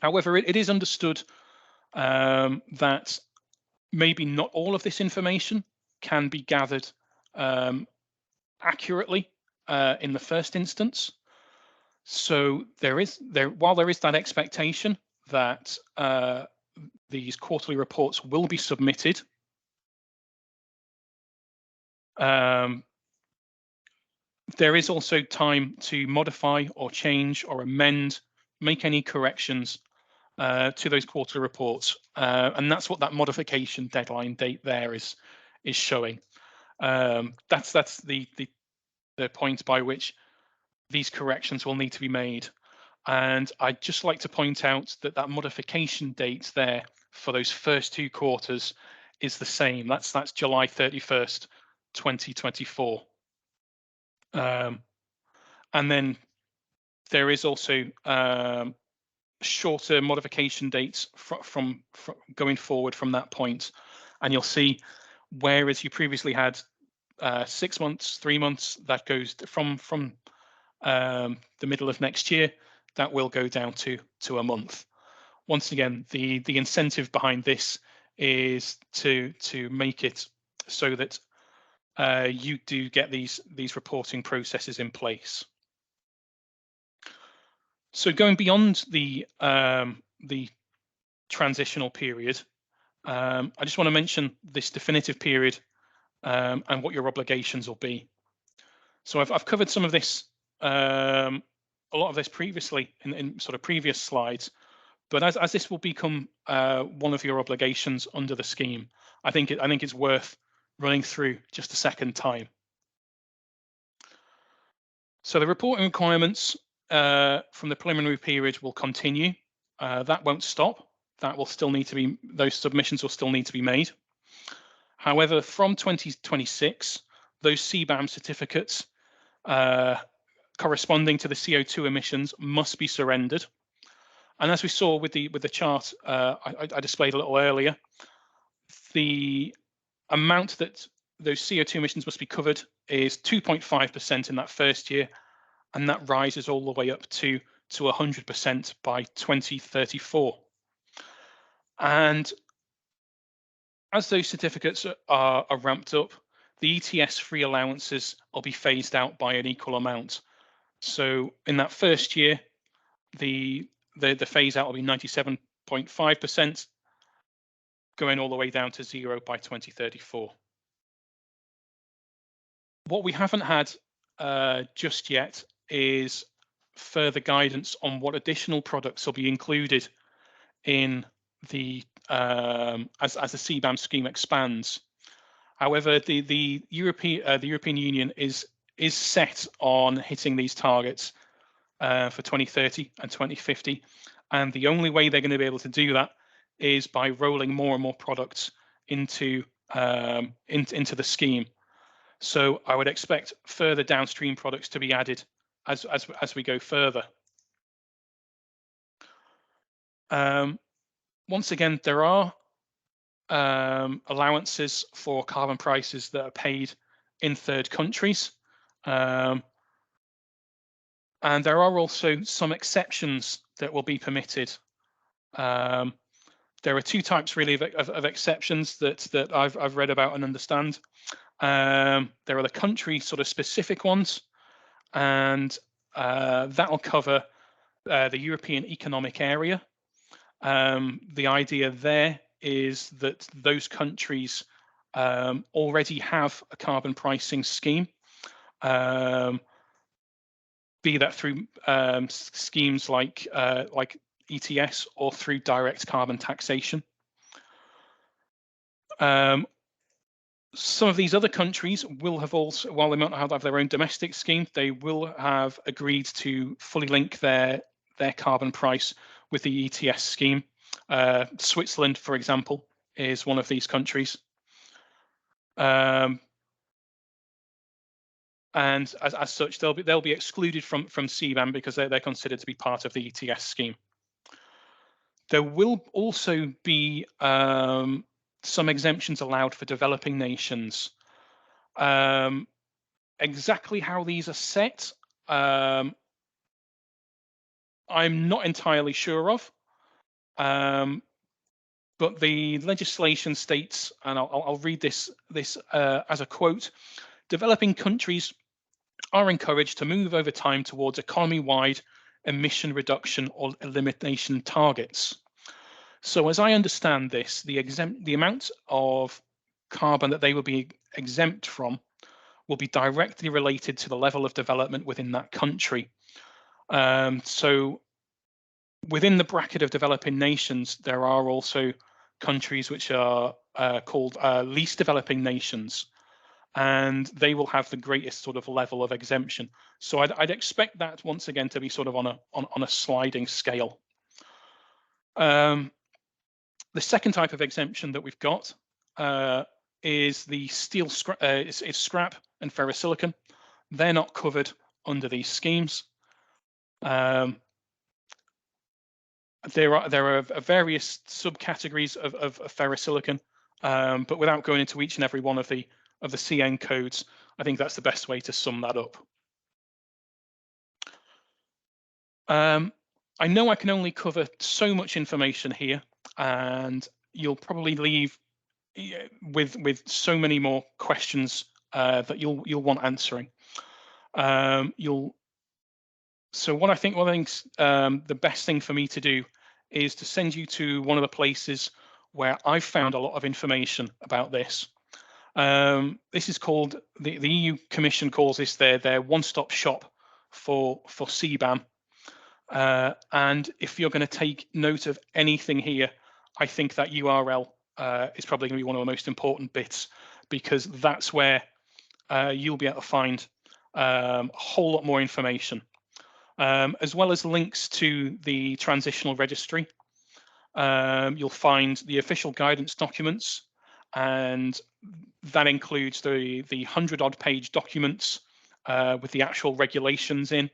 However, it is understood that maybe not all of this information can be gathered accurately in the first instance. So while there is that expectation that these quarterly reports will be submitted, There is also time to modify or change or amend, make any corrections to those quarterly reports, and that's what that modification deadline date there is showing. That's the point by which these corrections will need to be made. And I'd just like to point out that that modification date there for those first two quarters is the same. That's July 31st, 2024. And then there is also shorter modification dates from going forward from that point. And you'll see, whereas you previously had 6 months, 3 months, that goes from the middle of next year, that will go down to a month. Once again, the incentive behind this is to make it so that you do get these reporting processes in place. So going beyond the transitional period, I just want to mention this definitive period and what your obligations will be. So I've covered some of this, a lot of this previously in sort of previous slides, but as this will become one of your obligations under the scheme, I think it's worth running through just a second time. So the reporting requirements from the preliminary period will continue. That won't stop. That will still need to be, those submissions will still need to be made. However, from 2026, those CBAM certificates corresponding to the CO2 emissions must be surrendered. And as we saw with the chart I displayed a little earlier, the amount that those CO2 emissions must be covered is 2.5% in that first year, and that rises all the way up to 100% by 2034. And as those certificates are ramped up, the ETS free allowances will be phased out by an equal amount. So in that first year, the phase out will be 97.5%, going all the way down to 0 by 2034. What we haven't had just yet is further guidance on what additional products will be included in the as the CBAM scheme expands. However, the European Union is set on hitting these targets for 2030 and 2050, and the only way they're going to be able to do that is by rolling more and more products into the scheme. So I would expect further downstream products to be added as we go further. Once again, there are allowances for carbon prices that are paid in third countries. And there are also some exceptions that will be permitted. There are two types really of exceptions that I've read about and understand. There are the country sort of specific ones, and that will cover the European Economic Area. The idea there is that those countries already have a carbon pricing scheme, be that through schemes like ETS or through direct carbon taxation. Some of these other countries will have also, while they might not have their own domestic scheme, they will have agreed to fully link their carbon price with the ETS scheme. Switzerland, for example, is one of these countries. And as such, they'll be excluded from CBAM because they're considered to be part of the ETS scheme. There will also be some exemptions allowed for developing nations. Exactly how these are set, I'm not entirely sure of. But the legislation states, and I'll read this as a quote: developing countries are encouraged to move over time towards economy-wide emission reduction or elimination targets. So as I understand this, the amount of carbon that they will be exempt from will be directly related to the level of development within that country. So within the bracket of developing nations, there are also countries which are called least developing nations, and they will have the greatest sort of level of exemption. So I'd expect that once again to be sort of on a sliding scale. The second type of exemption that we've got is the steel is scrap and ferrosilicon. They're not covered under these schemes. There are various subcategories of ferrosilicon, but without going into each and every one of the CN codes, I think that's the best way to sum that up. I know I can only cover so much information here, and you'll probably leave with so many more questions that you'll want answering. So one of the things the best thing for me to do is to send you to one of the places where I've found a lot of information about this. This is called, the EU Commission calls this their one-stop shop for CBAM. And if you're going to take note of anything here, I think that URL is probably going to be one of the most important bits, because that's where you'll be able to find a whole lot more information, as well as links to the transitional registry. You'll find the official guidance documents, and that includes the 100-odd page documents with the actual regulations in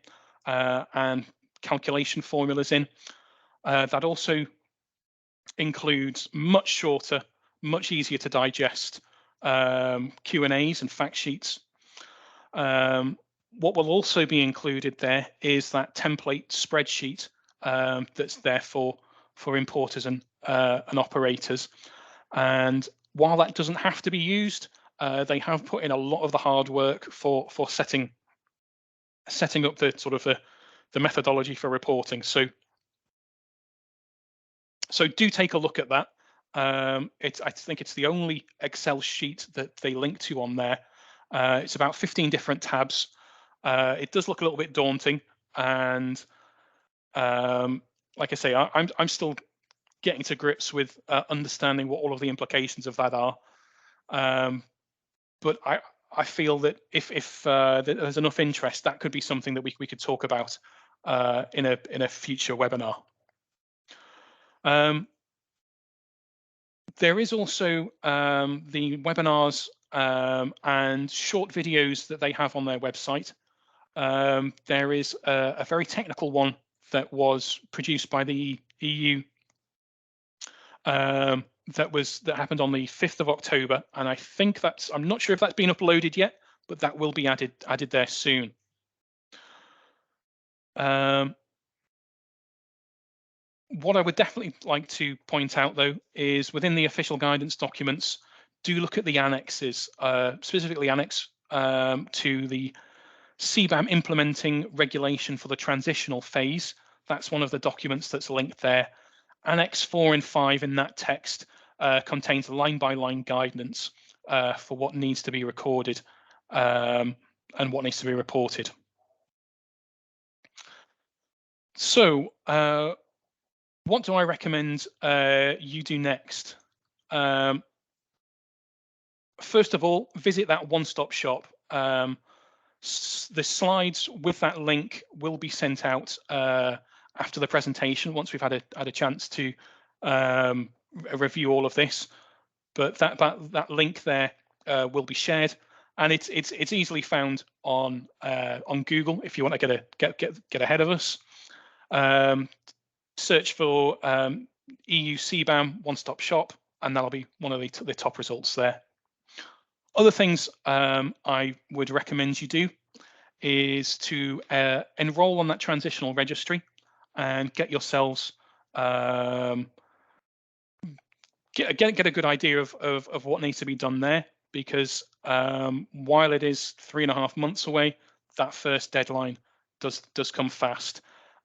and calculation formulas in. That also includes much shorter, much easier to digest Q&As and fact sheets. What will also be included there is that template spreadsheet that's there for importers and operators. And while that doesn't have to be used, they have put in a lot of the hard work for setting up the sort of the methodology for reporting. So do take a look at that. I think it's the only Excel sheet that they link to on there. It's about 15 different tabs. It does look a little bit daunting, and like I say, I'm still getting to grips with understanding what all of the implications of that are. But I feel that if there's enough interest, that could be something that we could talk about in a future webinar. There is also the webinars and short videos that they have on their website. There is a very technical one that was produced by the EU that happened on the 5th of October, and I think I'm not sure if that's been uploaded yet, but that will be added there soon. What I would definitely like to point out, though, is within the official guidance documents, do look at the annexes, specifically Annex to the CBAM implementing regulation for the transitional phase. That's one of the documents that's linked there. Annex 4 and 5 in that text contains line-by-line guidance for what needs to be recorded and what needs to be reported. So what do I recommend you do next? First of all, visit that one-stop shop. The slides with that link will be sent out after the presentation, once we've had a chance to review all of this. But that link there will be shared, and it's easily found on Google if you want to get ahead of us. Search for EU CBAM one-stop shop, and that'll be one of the top results there. Other things I would recommend you do is to enroll on that transitional registry and get yourselves get a good idea of what needs to be done there, because while it is 3.5 months away, that first deadline does come fast.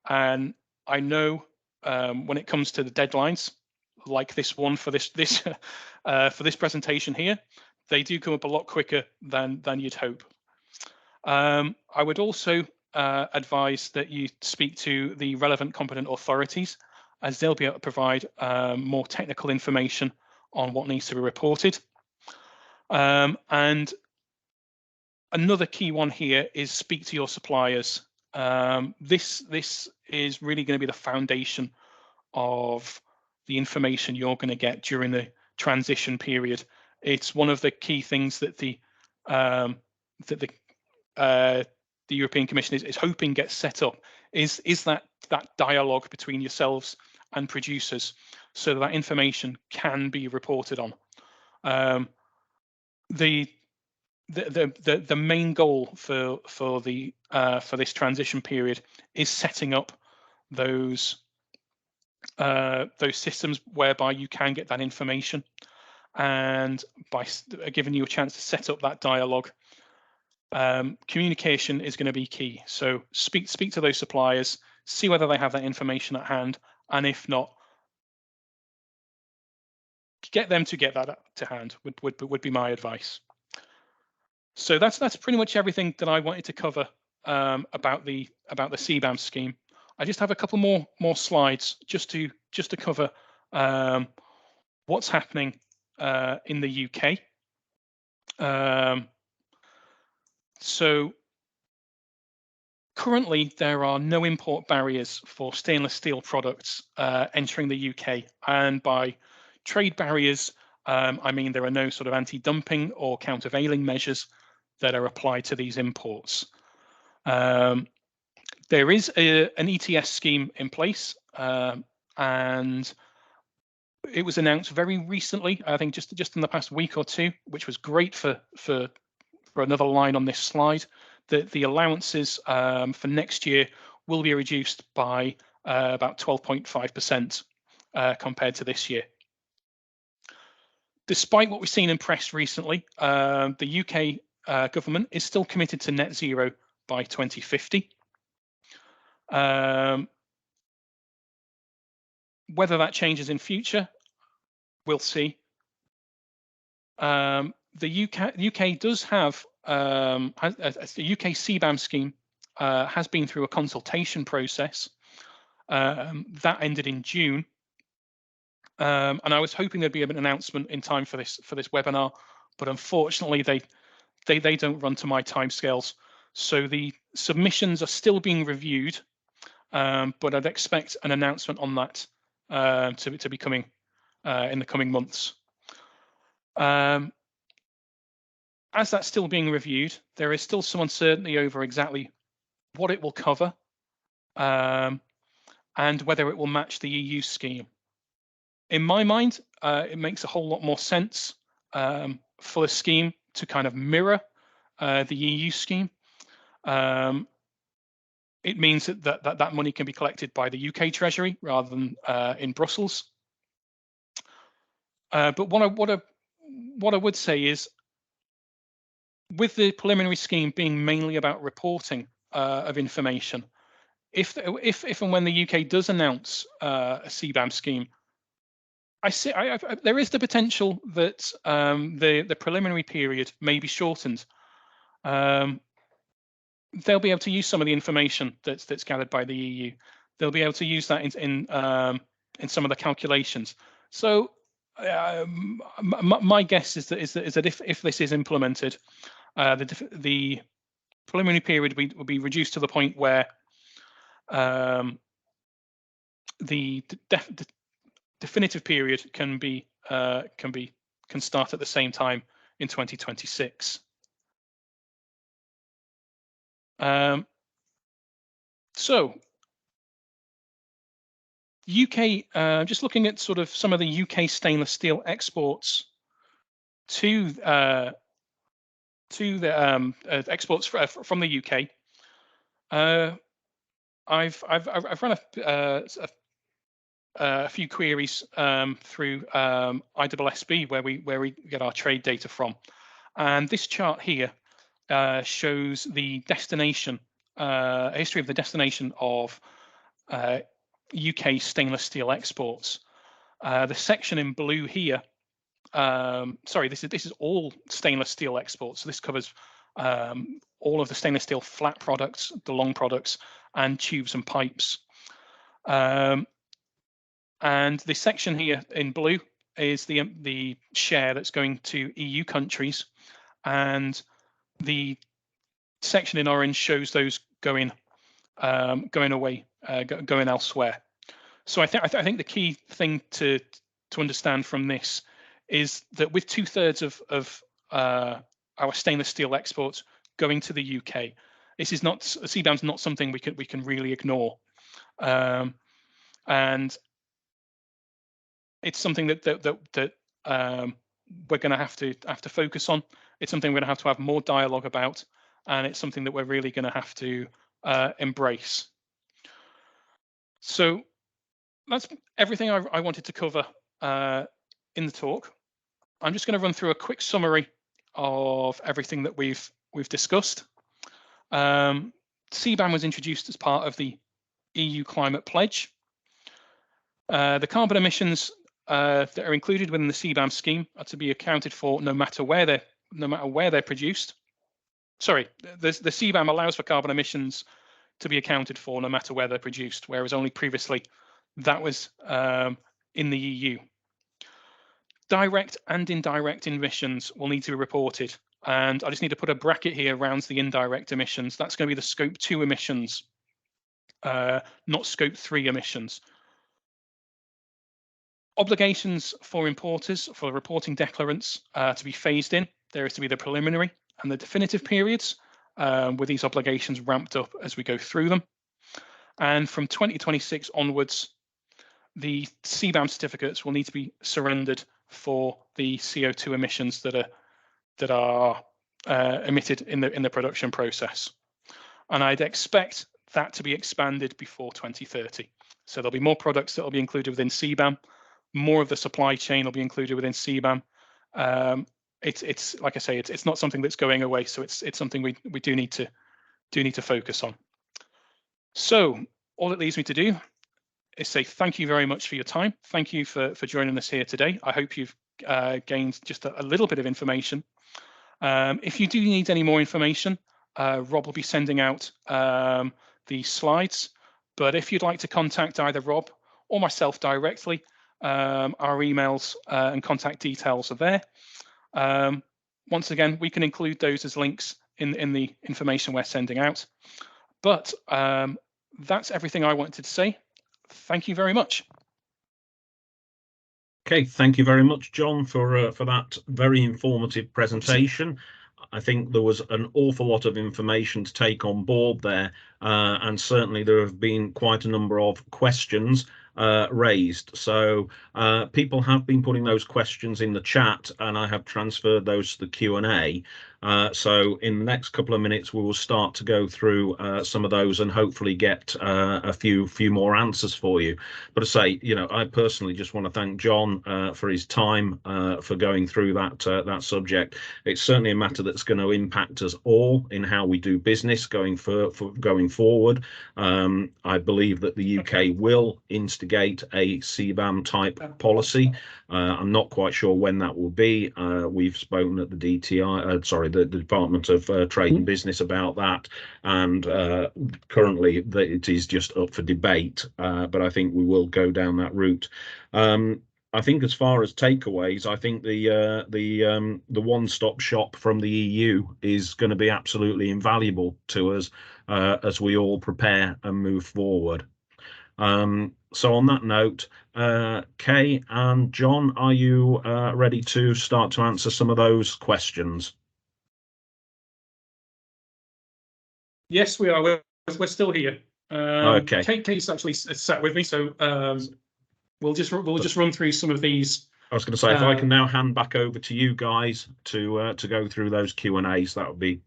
And I know when it comes to the deadlines, like this one for this for this presentation here, they do come up a lot quicker than you'd hope. I would also advise that you speak to the relevant competent authorities, as they'll be able to provide more technical information on what needs to be reported. And another key one here is speak to your suppliers. This is really going to be the foundation of the information you're going to get during the transition period. It's one of the key things that the European Commission is hoping gets set up is that dialogue between yourselves and producers, so that information can be reported on. The main goal for this transition period is setting up those systems whereby you can get that information, and by giving you a chance to set up that dialogue, communication is going to be key. So speak to those suppliers, see whether they have that information at hand, and if not, get them to get that to hand would be my advice. So that's pretty much everything that I wanted to cover about the CBAM scheme. I just have a couple more slides just to cover what's happening in the UK. So currently there are no import barriers for stainless steel products entering the UK, and by trade barriers I mean there are no sort of anti-dumping or countervailing measures that are applied to these imports. There is an ETS scheme in place, and it was announced very recently, I think just in the past week or two, which was great for another line on this slide, that the allowances for next year will be reduced by about 12.5% compared to this year. Despite what we've seen in press recently, the UK government is still committed to net zero by 2050. Whether that changes in future, we'll see. The UK does have the UK CBAM scheme has been through a consultation process that ended in June, and I was hoping there'd be an announcement in time for this webinar, but unfortunately they don't run to my timescales. So the submissions are still being reviewed, but I'd expect an announcement on that to be coming in the coming months. As that's still being reviewed, there is still some uncertainty over exactly what it will cover and whether it will match the EU scheme. In my mind, it makes a whole lot more sense for the scheme to kind of mirror the EU scheme. It means that money can be collected by the UK Treasury rather than in Brussels. But what I would say is, with the preliminary scheme being mainly about reporting of information, if and when the UK does announce a CBAM scheme, there is the potential that the preliminary period may be shortened. They'll be able to use some of the information that's gathered by the EU. They'll be able to use that in some of the calculations. So my guess is that if this is implemented, the preliminary period will be reduced to the point where the definitive period can start at the same time in 2026. So UK, just looking at sort of some of the UK stainless steel exports to the exports from the UK. I've run a few queries through ISSB where we get our trade data from, and this chart here shows the destination, history of the destination of UK stainless steel exports. The section in blue here, sorry, this is all stainless steel exports. So this covers all of the stainless steel flat products, the long products, and tubes and pipes. And the section here in blue is the share that's going to EU countries, and the section in orange shows those going away, going elsewhere. So I think the key thing to understand from this is that with 2/3 of our stainless steel exports going to the UK, this is not, CBAM's not something we can really ignore, and it's something that we're going to have to focus on. It's something we're going to have more dialogue about, and it's something that we're really going to have to embrace. So that's everything I wanted to cover in the talk. I'm just going to run through a quick summary of everything that we've discussed. CBAM was introduced as part of the EU Climate Pledge. The carbon emissions that are included within the CBAM scheme are to be accounted for no matter where they're produced. Sorry, the CBAM allows for carbon emissions to be accounted for no matter where they're produced, whereas only previously that was in the EU. Direct and indirect emissions will need to be reported, and I just need to put a bracket here around the indirect emissions. That's going to be the Scope 2 emissions, not Scope 3 emissions. Obligations for importers for reporting declarants to be phased in. There is to be the preliminary and the definitive periods, with these obligations ramped up as we go through them. And from 2026 onwards, the CBAM certificates will need to be surrendered for the CO2 emissions that are emitted in the production process. And I'd expect that to be expanded before 2030. So there'll be more products that will be included within CBAM. More of the supply chain will be included within CBAM. It's like I say, it's not something that's going away. So it's something we do need to focus on. So all it leaves me to do is say thank you very much for your time. Thank you for joining us here today. I hope you've gained just a little bit of information. If you do need any more information, Rob will be sending out the slides. But if you'd like to contact either Rob or myself directly, our emails and contact details are there. Once again, we can include those as links in the information we're sending out. But that's everything I wanted to say. Thank you very much. Okay, thank you very much, John, for that very informative presentation. I think there was an awful lot of information to take on board there, and certainly there have been quite a number of questions raised. So people have been putting those questions in the chat, and I have transferred those to the Q&A. So in the next couple of minutes, we will start to go through some of those and hopefully get a few more answers for you. But I say, I personally just want to thank John for his time, for going through that subject. It's certainly a matter that's going to impact us all in how we do business going forward. I believe that the UK will instigate a CBAM type policy. I'm not quite sure when that will be. We've spoken at the DTI, the Department of Trade and Business about that, and currently it is just up for debate. But I think we will go down that route. I think as far as takeaways, I think the one-stop shop from the EU is going to be absolutely invaluable to us as we all prepare and move forward. So on that note, Kay and John, are you ready to start to answer some of those questions? Yes, we are. We're still here. Okay. Kate's actually sat with me, so we'll just run through some of these. I was going to say, if I can now hand back over to you guys to go through those Q&As, that would be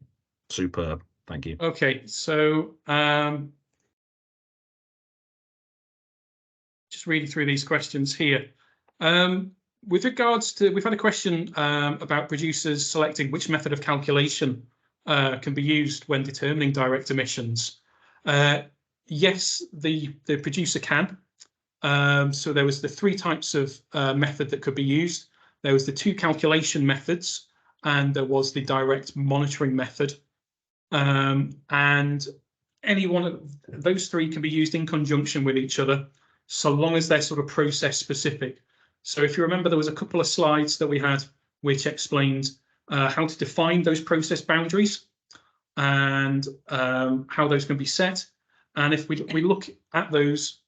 superb. Thank you. Okay, so just reading through these questions here. With regards to, we've had a question about producers selecting which method of calculation can be used when determining direct emissions. Yes, the producer can. So there was the three types of method that could be used. There was the two calculation methods, and there was the direct monitoring method. and any one of those three can be used in conjunction with each other, so long as they're sort of process specific. So if you remember, there was a couple of slides that we had which explained how to define those process boundaries and how those can be set. And if we look at those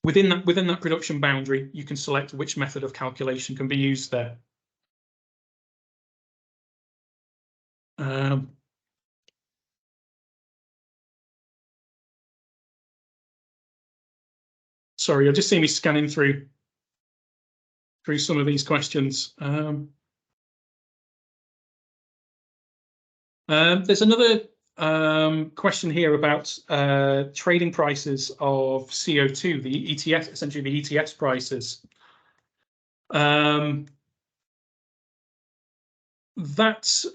within that production boundary, you can select which method of calculation can be used there. Sorry, you'll just see me scanning through some of these questions. There's another question here about trading prices of CO2, the ETS, essentially the ETS prices. That's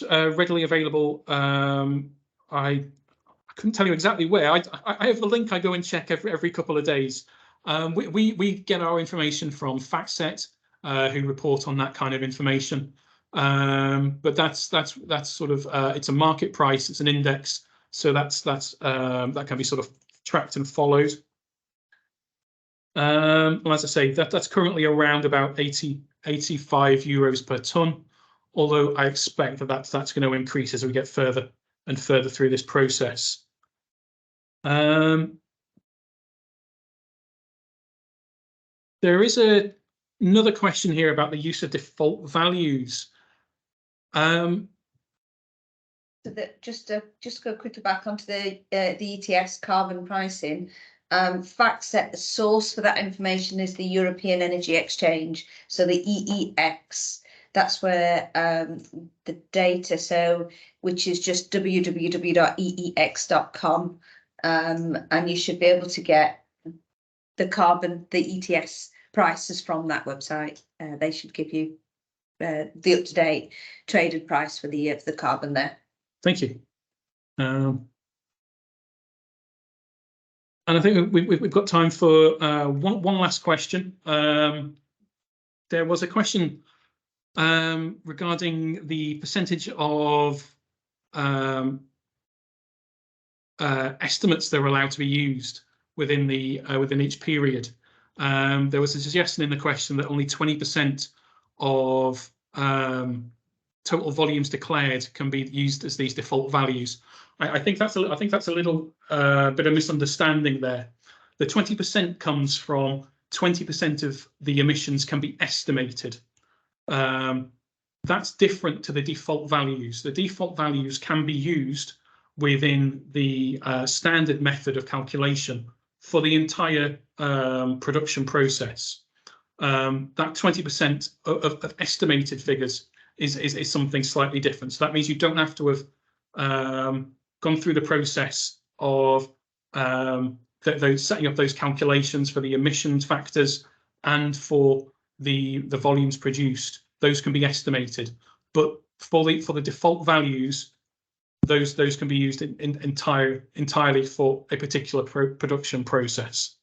readily available. I couldn't tell you exactly where. I have the link. I go and check every couple of days. We get our information from FactSet, who report on that kind of information. But that's sort of it's a market price. It's an index, so that can be sort of tracked and followed. Well, as I say, that's currently around about 85 euros per ton. Although I expect that's going to increase as we get further and further through this process. There is another question here about the use of default values. So that just go quickly back onto the ETS carbon pricing. FactSet, the source for that information is the European Energy Exchange, so the EEX. That's where the data, which is just www.eex.com, and you should be able to get the ETS prices from that website. They should give you the up-to-date traded price for the carbon there. Thank you. And I think we've got time for one last question. There was a question regarding the percentage of estimates that are allowed to be used within each period. There was a suggestion in the question that only 20% of total volumes declared can be used as these default values. I think that's a little bit of misunderstanding there. The 20% comes from 20% of the emissions can be estimated. That's different to the default values. The default values can be used within the standard method of calculation for the entire production process. That 20% of estimated figures is something slightly different. So that means you don't have to have gone through the process of setting up those calculations for the emissions factors and for the volumes produced. Those can be estimated, but for the default values, those can be used entirely for a particular production process.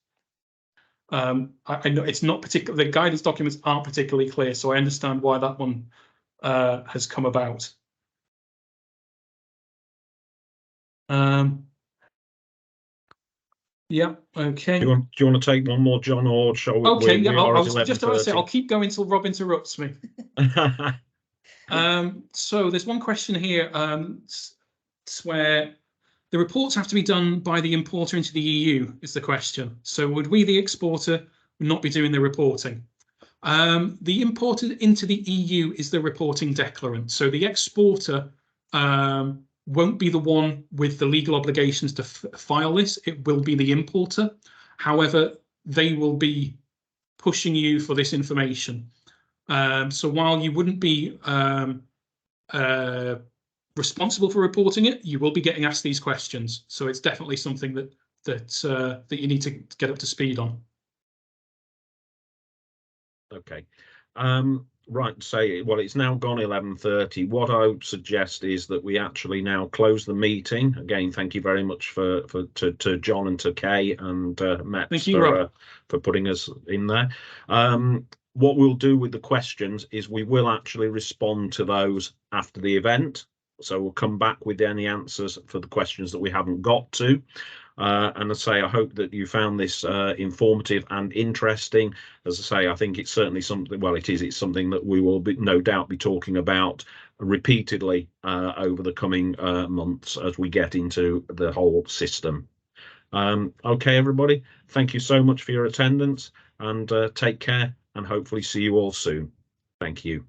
I know it's not particular. The guidance documents aren't particularly clear, so I understand why that one has come about. Yeah. Okay. Do you want to take one more, John, or shall we? Okay. Yeah. I was just about to say I'll keep going until Rob interrupts me. So there's one question here where the reports have to be done by the importer into the EU is the question. So would we, the exporter, not be doing the reporting? The importer into the EU is the reporting declarant. So the exporter won't be the one with the legal obligations to file this. It will be the importer. However, they will be pushing you for this information. So while you wouldn't be responsible for reporting it, you will be getting asked these questions. So it's definitely something that you need to get up to speed on. Okay. Right. Say, well, it's now gone 11:30. What I would suggest is that we actually now close the meeting. Again, thank you very much to John and to Kay and MEPS for putting us in there. what we'll do with the questions is we will actually respond to those after the event. So we'll come back with any answers for the questions that we haven't got to. And I say, I hope that you found this informative and interesting. As I say, I think it's certainly something, well, it's something that we will no doubt be talking about repeatedly over the coming months as we get into the whole system. Okay, everybody, thank you so much for your attendance, and take care, and hopefully see you all soon. Thank you.